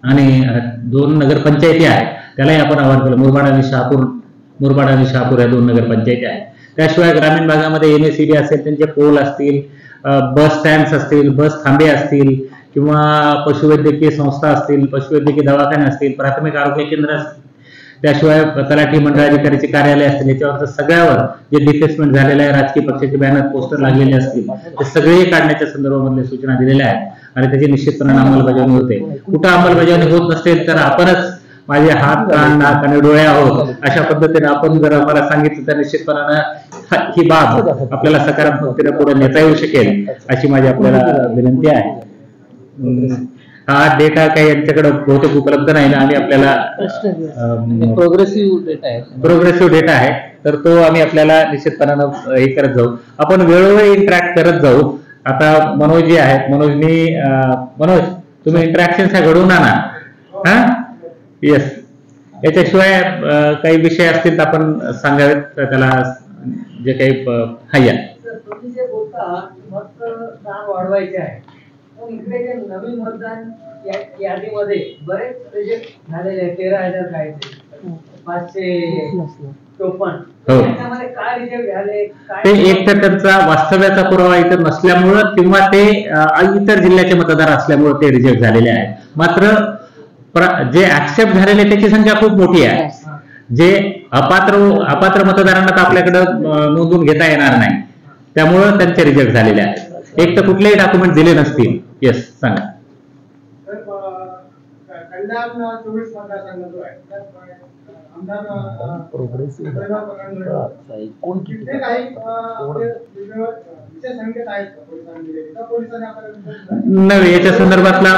Speaker 2: आणि 2 नगरपंचायती आहेत, त्यालाही आपण आवाहन केलं. मुरबाड आणि शहापूर या 2 नगरपंचायती आहेत. त्याशिवाय ग्रामीण भागामध्ये MSEB असेल, त्यांचे पोल असतील, बस स्टँड्स असतील, बस थांबे असतील, किंवा पशुवैद्यकीय संस्था असतील, पशुवैद्यकीय दवाखाने असतील, प्राथमिक आरोग्य केंद्र असतील, त्याशिवाय तलाठी मंडळाधिकाऱ्याचे कार्यालय असतील, याच्यावर सगळ्यावर जे डिफेसमेंट झालेलं आहे, राजकीय पक्षाचे बॅनर पोस्टर लागलेले असतील, ते सगळे काढण्याच्या संदर्भामधल्या सूचना दिलेल्या आहेत आणि त्याची निश्चितपणे अंमलबजावणी होते. कुठं अंमलबजावणी होत नसेल तर आपणच माझे हात, कान, नाक आणि डोळे आहोत अशा पद्धतीने आपण जर आम्हाला सांगितलं तर निश्चितपणानं ही बाब आपल्याला सकारात्मकतेने पुढे नेता येऊ शकेल अशी माझी आपल्याला विनंती आहे. हा डेटा काही यांच्याकडे बहुतेक उपलब्ध नाही ना, आणि आपल्याला प्रोग्रेसिव्ह डेटा आहे, तर तो आम्ही आपल्याला निश्चितपणानं हे करत जाऊ. आपण वेळोवेळी इंटरॅक्ट करत जाऊ. आता मनोज जे आहेत, मनोज तुम्ही इंटरॅक्शन घडवून आणा. हा, येस. याच्याशिवाय काही विषय असतील तर आपण सांगावेत त्याला, जे काही हाया
Speaker 5: तुम्ही जे बोलता मतदान वाढवायचे आहे, पण इकडे जे नवीन मतदान यादीमध्ये बरेच प्रोजेक्ट झालेले आहेत. 13,000 काय 554 त्याच्यामध्ये काय रिजेक्ट झाले,
Speaker 2: ते एक तर त्यांचा वास्तव्याचा पुरावा इतर नसल्यामुळं किंवा ते इतर जिल्ह्याचे मतदार असल्यामुळे ते रिजेक्ट झालेले आहेत. मात्र जे ऍक्सेप्ट झालेले त्याची संख्या खूप मोठी आहे. जे अपात्र मतदारांना तर आपल्याकडे नोंदवून घेता येणार नाही, त्यामुळं त्यांचे रिजेक्ट झालेले आहेत. एक तर कुठलेही डॉक्युमेंट दिले नसतील. येस, सांगा. नव्हे, याच्या संदर्भातला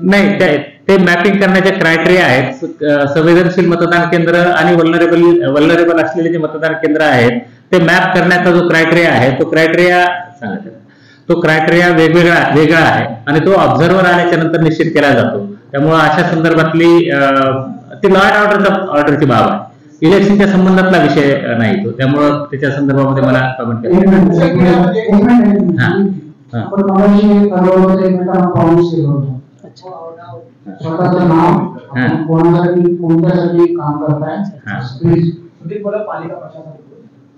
Speaker 2: नाही, ते मॅपिंग करण्याचे क्रायटेरिया आहेत. संवेदनशील मतदान केंद्र आणि वल्नरेबल असलेले जे मतदान केंद्र आहेत ते मॅप करण्याचा जो क्रायटेरिया आहे तो क्रायटेरिया वेगळा आहे आणि तो ऑब्झर्व्हर आल्याच्या नंतर निश्चित केला जातो. त्यामुळे अशा संदर्भातली ती लॉ अँड ऑर्डरची बाब आहे. इलेक्शनच्या संबंधातला विषय नाही तो, त्यामुळं त्याच्या संदर्भामध्ये मला कमेंट
Speaker 1: स्वतःचं नाव, कोणासाठी काम करताय,
Speaker 6: पालिका प्रशासन.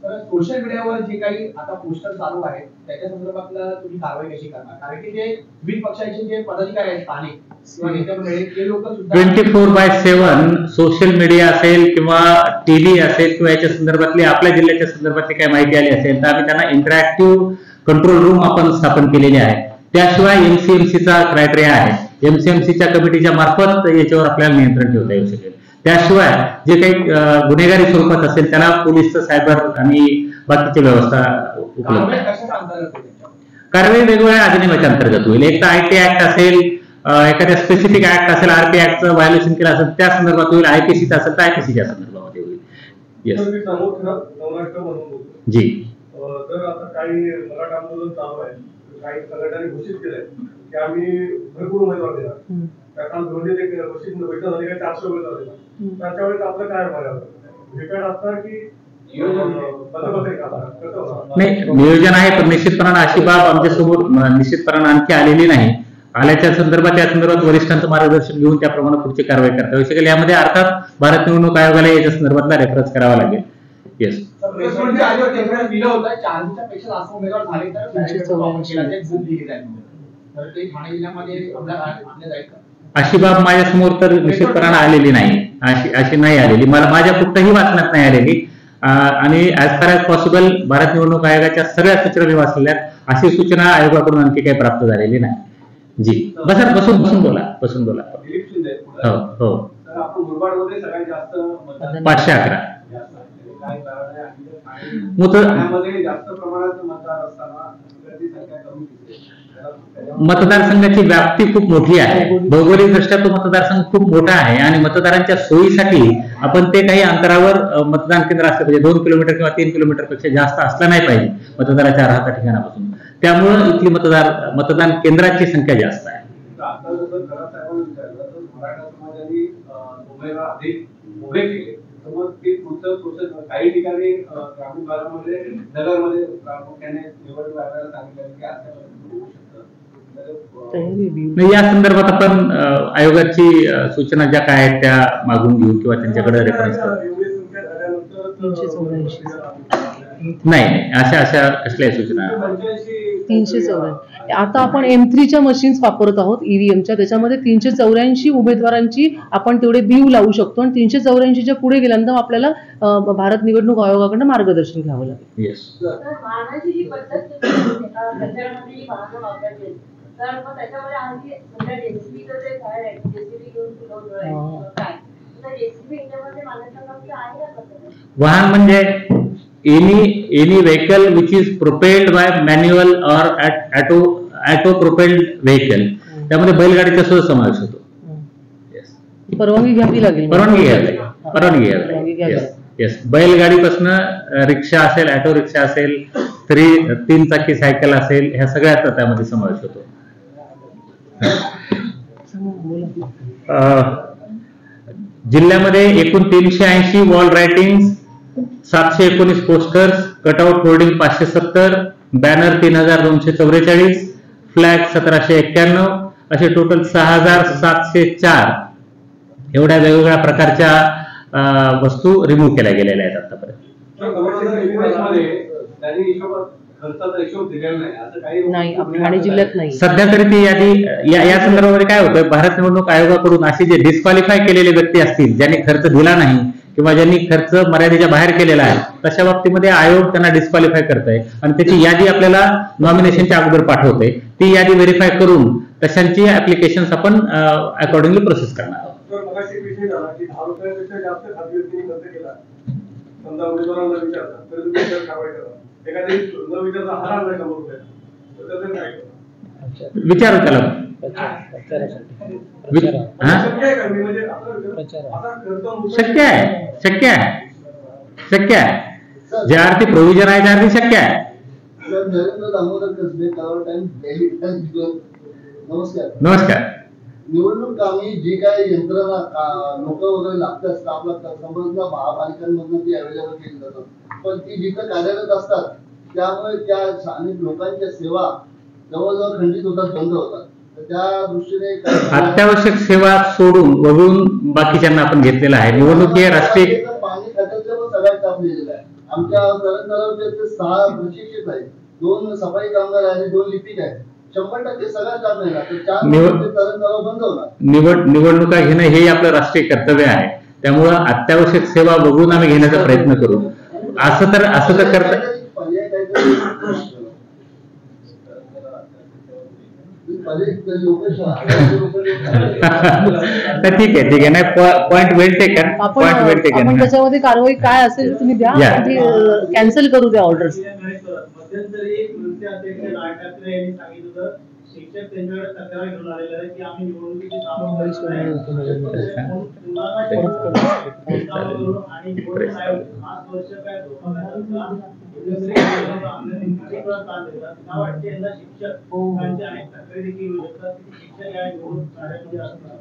Speaker 6: तर सोशल मीडियावर जे काही आता पोस्टर चालू आहेत त्याच्या संदर्भातला तुम्ही कारवाई कशी करणार? कारण की जे विविध पक्षाचे जे पदाधिकारी आहेत स्थानिक किंवा नेते ते लोक सुद्धा
Speaker 2: 24/7 सोशल मीडिया असेल किंवा टीव्ही असेल किंवा याच्या संदर्भातली आपल्या जिल्ह्याच्या संदर्भातली काही माहिती आली असेल तर आम्ही त्यांना इंटरॅक्टिव्ह कंट्रोल रूम आपण स्थापन केलेले आहे. त्याशिवाय MCMCचा क्रायटेरिया आहे. MCMCच्या कमिटीच्या मार्फत याच्यावर आपल्याला नियंत्रण ठेवता येऊ शकेल. त्याशिवाय जे काही गुन्हेगारी स्वरूपात असेल त्याला पोलीसचं, सायबर आणि बाकीची व्यवस्था उपलब्ध आहे. कारवाई वेगवेगळ्या अधिनियमाच्या अंतर्गत होईल. एक तर IT ऍक्ट असेल, एखाद्या स्पेसिफिक ऍक्ट असेल, RP ऍक्टचं व्हायोलेशन केलं असेल त्या संदर्भात होईल, IPCचं असेल तर IPCच्या संदर्भामध्ये होईल. येस जी.
Speaker 7: तर आता काही मराठा आंदोलन चालू आहे, काही संघटनांनी घोषित केलंय की आम्ही भरपूर उमेदवार देणार. त्या काल घोषित बैठक झाली काय 400 उमेदवार देणार. त्याच्या वेळेस आपलं काय भेटायला असणार की
Speaker 2: नाही, नियोजन आहे पण निश्चितपणाने अशी बाब आमच्या समोर निश्चितपणाने आणखी आलेली नाही. आल्याच्या संदर्भात या संदर्भात वरिष्ठांचं मार्गदर्शन घेऊन त्याप्रमाणे पुढची कारवाई करता येऊ शकेल. यामध्ये अर्थात भारत निवडणूक आयोगाला याच्या संदर्भातला रेफरन्स करावा लागेल. येस, अशी बाब माझ्या समोर तर निश्चितपणाने आलेली नाही. अशी नाही आलेली, मला माझ्या कुठल्याही वाचण्यात नाही आलेली. आणि ऍज फार ऍज पॉसिबल भारत निवडणूक आयोगाच्या सगळ्या सूचना मी वाचलेल्या, अशी सूचना आयोगाकडून आणखी काही प्राप्त झालेली नाही. जी, बसून बोला. हो, 511
Speaker 6: जास्त प्रमाणात मतदार असताना गर्दी संख्या कमी दिसते.
Speaker 2: मतदारसंघाची व्याप्ती खूप मोठी आहे, भौगोलिक दृष्ट्या तो मतदारसंघ खूप मोठा आहे आणि मतदारांच्या सोयीसाठी आपण ते काही अंतरावर मतदान केंद्र असलं पाहिजे, 2 किलोमीटर किंवा 3 किलोमीटर पेक्षा जास्त असलं नाही पाहिजे मतदाराच्या राहत्या ठिकाणापासून. त्यामुळं इथली मतदान केंद्राची संख्या जास्त आहे.
Speaker 6: आता जसं खरात साहेबांनी विचारलं तर मराठा समाजाने उमेदवार अधिक उभे केले तर मग ते पुढचं प्रोसेस काही ठिकाणी ग्रामीण भागामध्ये नगरमध्ये प्रामुख्याने निवडणूक आयोगाला सांगितलं की आतापर्यंत होऊ शकतं.
Speaker 2: या संदर्भात आपण आयोगाची सूचना ज्या काय आहेत त्या मागून घेऊ किंवा त्यांच्याकडे रेफरन्स नाही, अशा कसल्याही सूचना
Speaker 8: 384. आता आपण M3च्या मशीन्स वापरत आहोत EVMच्या, त्याच्यामध्ये 384 उमेदवारांची आपण तेवढे बीव लावू शकतो आणि 384च्या पुढे गेल्यानंतर आपल्याला भारत निवडणूक आयोगाकडून मार्गदर्शन घ्यावं लागेल.
Speaker 2: येस.
Speaker 9: वाहनाची जी पद्धत प्रचारामध्ये जी वाहनं वापरली तर मग त्याच्यामध्ये आणखी म्हणजे JCB जे काय आहे JCB घेऊन फिरवलं काय तर JCB इंडियामध्ये मान्यता आहे का?
Speaker 2: वाहन म्हणजे any vehicle which is propelled by manual or auto propelled vehicle, त्यामध्ये बैलगाडीचा सुद्धा समावेश होतो.
Speaker 8: परवानगी घ्यावी लागेल.
Speaker 2: परवानगी घ्यावी. येस. बैलगाडीपासून रिक्षा असेल, ऑटो रिक्षा असेल, 3 चाकी सायकल असेल, ह्या सगळ्याचा त्यामध्ये समावेश होतो. जिल्ह्यामध्ये एकूण 380 wall writing, 719 posters, cutout hoarding 570, banner 3244, flag 1791, असे टोटल 6704 एवढ्या वेगवेगळ्या प्रकारच्या वस्तू रिमूव्ह केल्या गेलेल्या आहेत आतापर्यंत.
Speaker 8: ठाणे जिल्ह्यात नाही
Speaker 2: सध्या तरी ती यादी या संदर्भामध्ये काय होतं, भारत निवडणूक आयोगाकडून असे जे डिस्क्वालिफाय केलेले व्यक्ती असतील, ज्यांनी खर्च दिला नाही किंवा ज्यांनी खर्च मर्यादेच्या बाहेर केलेला आहे, तशा बाबतीमध्ये आयोग त्यांना डिस्क्वालिफाय करतोय आणि त्याची यादी आपल्याला नॉमिनेशनच्या अगोदर पाठवते. ती यादी व्हेरीफाय करून तशांची ऍप्लिकेशन आपण अकॉर्डिंगली प्रोसेस करणार आहोत. विचारू त्याला. शक्य आहे. ज्या अर्थी प्रोव्हिजन आहे त्या अर्थी शक्य आहे. नमस्कार.
Speaker 10: निवडणूक कामी जी काही यंत्रणा लोक वगैरे लागतात स्टाफला समजा महापालिकांमधून ती अवेलेबल केली जातात, पण ती जिथं कार्यरत असतात त्यामुळे त्या स्थानिक लोकांच्या सेवा जवळजवळ खंडित होतात, बंद होतात. तर त्या दृष्टीने
Speaker 2: अत्यावश्यक सेवा सोडून वगळून बाकीच्यांना आपण घेतलेला आहे. निवडणूक हे राष्ट्रीय
Speaker 10: पाणी खात्याचं पण सगळ्यात काम लिहिलेलं आहे. आमच्या तळागावचे 6 प्रशिक्षित आहेत, 2 सफाई कामगार आहेत, 2 लिपिक आहेत. 100% सगळ्या काम नाही तर 4 बंद होणार.
Speaker 2: निवडणुका घेणं हे आपलं राष्ट्रीय कर्तव्य आहे. त्यामुळं अत्यावश्यक सेवा बघून आम्ही घेण्याचा प्रयत्न करू. असं तर करता ठीक आहे. नाही पॉइंट वेल टेकन.
Speaker 8: आपण त्याच्यामध्ये कारवाई काय असेल तुम्ही द्या, कॅन्सल करू द्या ऑर्डर्स.
Speaker 11: शिक्षक त्यांच्याकडे तक्रार घेऊन आलेला आहे की आम्ही निवडणुकीची कामं आणि निवडणूक आयोग 5 वर्ष काय धोका वाटते यंदा शिक्षकांचे अनेक तक्रारी देखील होतात की शिक्षक या निवडणूक कार्यामध्ये असतात.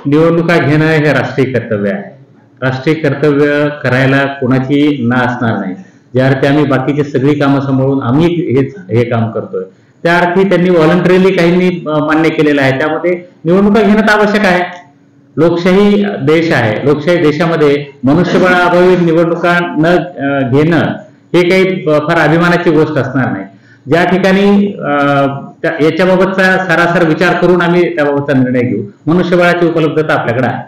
Speaker 2: निवडणुका घेणं हे राष्ट्रीय कर्तव्य आहे. राष्ट्रीय कर्तव्य करायला कोणाची ना असणार नाही. ज्या अर्थी आम्ही बाकीची सगळी कामं सांभाळून आम्ही हे काम करतोय, त्या अर्थी त्यांनी व्हॉलंटरीली काहींनी मान्य केलेलं आहे. त्यामध्ये निवडणुका घेणं आवश्यक आहे. लोकशाही देश आहे. लोकशाही देशामध्ये मनुष्यबळाअभावी निवडणुका न घेणं हे काही फार अभिमानाची गोष्ट असणार नाही. ज्या ठिकाणी याच्याबाबतचा सरासर विचार करून आम्ही त्याबाबतचा निर्णय घेऊ. मनुष्यबळाची उपलब्धता आपल्याकडे आहे.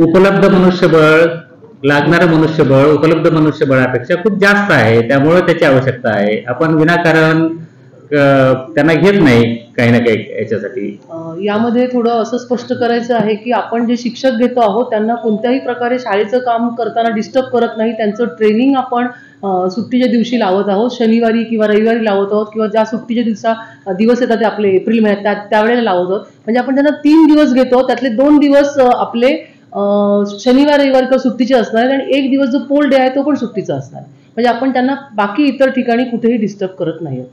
Speaker 2: उपलब्ध मनुष्यबळ, लागणारं मनुष्यबळ उपलब्ध मनुष्यबळापेक्षा खूप जास्त आहे. त्यामुळे त्याची आवश्यकता आहे. आपण विनाकारण त्यांना घेत नाही काही ना काही याच्यासाठी.
Speaker 8: यामध्ये थोडं असं स्पष्ट करायचं आहे की आपण जे शिक्षक घेतो आहोत त्यांना कोणत्याही प्रकारे शाळेचं काम करताना डिस्टर्ब करत नाही. त्यांचं ट्रेनिंग आपण सुट्टीच्या दिवशी लावत आहोत, शनिवारी किंवा रविवारी लावत आहोत, किंवा ज्या सुट्टीचे दिवस येतात ते आपले एप्रिल महिन्यात त्यावेळेला लावत आहोत. म्हणजे आपण त्यांना 3 दिवस घेतो, त्यातले 2 दिवस आपले शनिवार रविवार किंवा सुट्टीचे असणार आणि 1 दिवस जो पोल डे आहे तो पण सुट्टीचा असणार. म्हणजे आपण त्यांना बाकी इतर ठिकाणी कुठेही डिस्टर्ब करत नाही.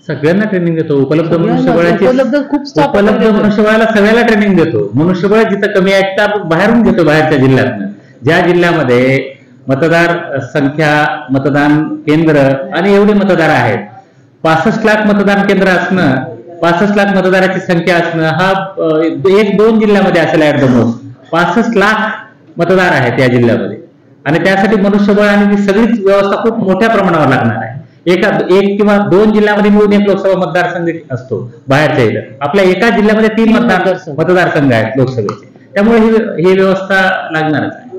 Speaker 2: सगळ्यांना ट्रेनिंग देतो. उपलब्ध मनुष्यबळाची
Speaker 8: खूप
Speaker 2: उपलब्ध मनुष्यबळाला सगळ्याला ट्रेनिंग देतो. मनुष्यबळ जिथं कमी आहे त्या बाहेरून घेतो, बाहेरच्या जिल्ह्यातनं. ज्या जिल्ह्यामध्ये मतदार संख्या, मतदान केंद्र आणि एवढे मतदार आहेत, 65 लाख मतदान केंद्र असणं, 65 लाख मतदाराची संख्या असणं, हा 1-2 जिल्ह्यामध्ये असेल ऍट द मोस्ट. 65 लाख मतदार आहेत या जिल्ह्यामध्ये आणि त्यासाठी मनुष्यबळ आणि ती सगळीच व्यवस्था खूप मोठ्या प्रमाणावर लागणार आहे. एक किंवा 2 जिल्ह्यामध्ये मिळून 1 लोकसभा मतदारसंघ असतो बाहेरच्या इथं. आपल्या एका जिल्ह्यामध्ये 3 मतदारसंघ आहेत लोकसभेचे. त्यामुळे ही व्यवस्था लागणारच आहे.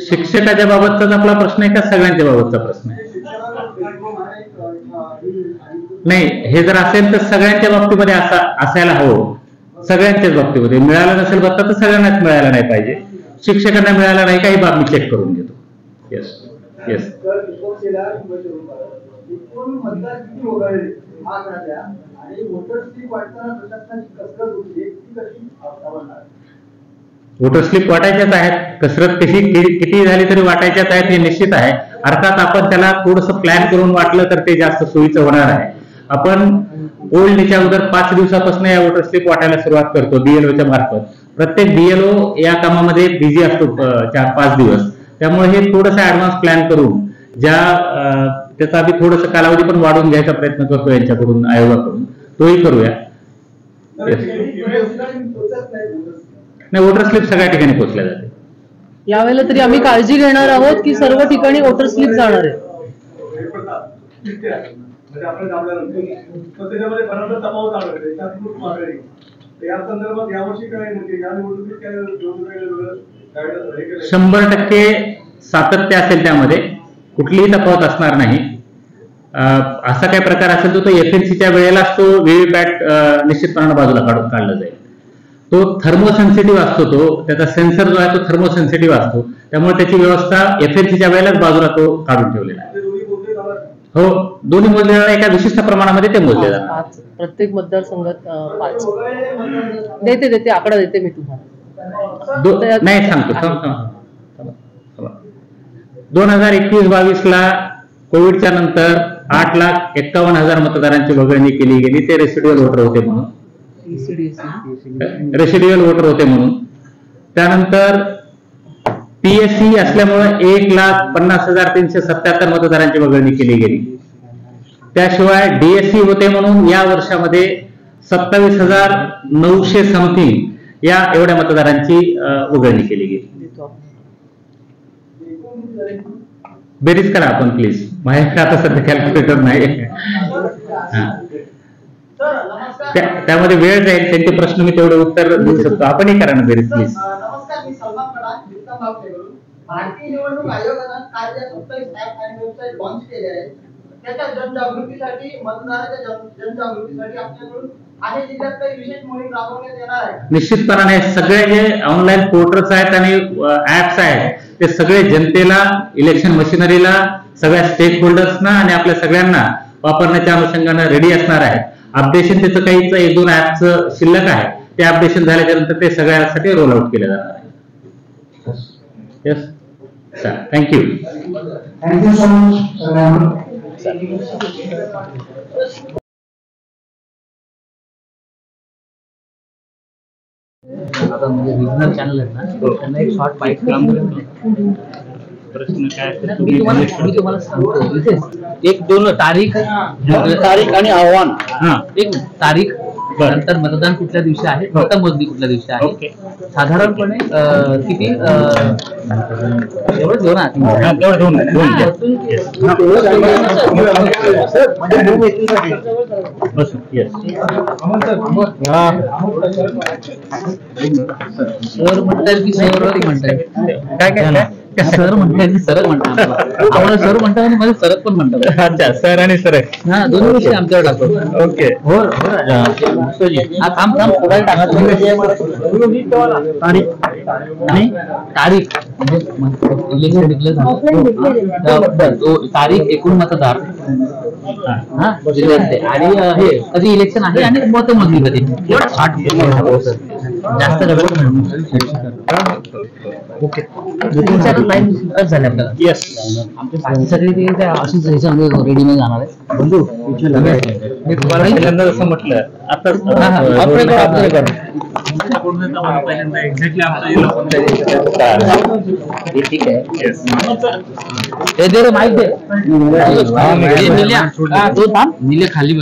Speaker 2: शिक्षकाच्या बाबतचाच आपला प्रश्न आहे का सगळ्यांच्या बाबतचा प्रश्न आहे? नाही, हे जर असेल तर सगळ्यांच्या बाबतीमध्ये असायला हवं. सगळ्यांच्याच बाबतीमध्ये मिळालं नसेल भत्ता तर सगळ्यांनाच मिळायला नाही पाहिजे. शिक्षकांना मिळाला नाही काही बाब मी चेक करून घेतो. Yes yes. वोटर स्लिप वाटायच्याच आहेत. कसरत किती झाली तरी वाटायच्याच आहेत, हे निश्चित आहे. अर्थात आपण त्याला थोडस प्लॅन करून वाटलं तर ते जास्त सोयीचं होणार आहे. आपण ओल्ड डेच्या अगोदर 5 दिवसापासून या वोटर स्लिप वाटायला सुरुवात करतो BLOच्या मार्फत. प्रत्येक BLO या कामामध्ये बिझी असतो 4-5 दिवस. त्यामुळे हे थोडंसं ऍडव्हान्स प्लॅन करून त्याचा आम्ही थोडंसं कालावधी पण वाढवून घ्यायचा प्रयत्न करतो यांच्याकडून, आयोगाकडून. तोही करूया. नाही, वोटर स्लिप सगळ्या ठिकाणी पोहोचल्या जाते.
Speaker 8: यावेळेला तरी आम्ही काळजी घेणार आहोत की सर्व ठिकाणी वोटर स्लिप जाणार आहे.
Speaker 2: म्हणजे 100% सातत्य असेल, त्यामध्ये कुठलीही तफावत असणार नाही. असा काही प्रकार असेल तो FNCच्या वेळेलाच तो व्हीव्हीपॅट निश्चितपणाने बाजूला काढला जाईल. तो थर्मोसेन्सिटिव्ह असतो, त्याचा सेन्सर जो आहे तो थर्मोसेन्सिटिव्ह असतो. त्यामुळे त्याची व्यवस्था FNCच्या वेळेलाच बाजूला तो काढून ठेवलेला आहे. हो, दोन्ही मोजले जाणार, एका विशिष्ट प्रमाणामध्ये ते मोजले जाणार.
Speaker 8: प्रत्येक मतदारसंघात 5 देते आकडा देते मी तुम्हाला.
Speaker 2: नाही सांगतो. 2021-22 कोविडच्या नंतर 8,51,000 मतदारांची वगळणी केली गेली. ते रेसिड्युअल वोटर होते म्हणून. त्यानंतर PSC असल्यामुळे 1,50,377 मतदारांची वगळणी केली गेली. त्याशिवाय DSC होते म्हणून या वर्षामध्ये 27,900 समथिंग या एवढ्या मतदारांची वगळणी केली गेली. बेरीज करा आपण प्लीज. माझ्याकडे आता सध्या कॅल्क्युलेटर नाही. त्यामध्ये वेळ जाईल, त्यांचे प्रश्न मी तेवढे उत्तर देऊ शकतो. आपणही करा ना बेरीज प्लीज.
Speaker 5: नमस्कार, मी सलमान कडा, भारतीय निवडणूक आयोगानं काल 27 ऍप आणि वेबसाईट लॉन्च केले आहेत. त्याच्या जनजागृतीसाठी, मतदाराच्या जनजागृतीसाठी आपल्याकडून अनेक जिल्ह्यात काही विशेष मोहीम राबवण्यात येणार आहे.
Speaker 2: निश्चितपणाने सगळे जे ऑनलाईन पोर्टल्स आहेत आणि ऍप्स आहेत ते सगळे जनतेला, इलेक्शन मशिनरीला, सगळ्या स्टेक होल्डर्सना आणि आपल्या सगळ्यांना वापरण्याच्या अनुषंगाने रेडी असणार आहे. अपडेशन त्याचं काही 1-2 ऍपचं शिल्लक आहे, ते अपडेशन झाल्याच्या नंतर ते सगळ्यासाठी रोल आउट केले जाणार आहे. Yes, thank you.
Speaker 1: Thank you so much सगळ्यांना.
Speaker 3: आता म्हणजे रिजनल चॅनल आहेत ना, त्यांना एक शॉर्ट बाईट काम करून प्रश्न काय असतात मी तुम्हाला सांगतो. इथे 1-2 तारीख आणि आव्हान. एक तारीख नंतर मतदान कुठल्या दिवशी आहे, मतमोजणी कुठल्या दिवशी आहे. साधारणपणे किती एवढं दोन सर म्हणताय की सर म्हणताय काय सर म्हणताय की सरळ म्हणतात आम्हाला सर म्हणतात आणि मला सरळ पण म्हणतात.
Speaker 2: अच्छा, सर आणि सर
Speaker 3: हा दोन्ही गोष्टी आमच्यावर टाकतो.
Speaker 2: ओके.
Speaker 3: हो थांब पुढे टाका आणि तारीख म्हणजे इलेक्शन डिक्लेअर तारीख एकूण मतदार हा जिल्ह्यातले आणि हे कधी इलेक्शन आहे आणि मतमोजणी कधी जास्त ओके. झाले आपल्याला येस आमच्या बाकी सगळे ते अशीच ह्याच्यामध्ये रेडीमध्ये जाणार आहे. बंधू मी तुम्हाला पहिल्यांदा जसं म्हटलं आता ठीक आहे. माहिती दे खाली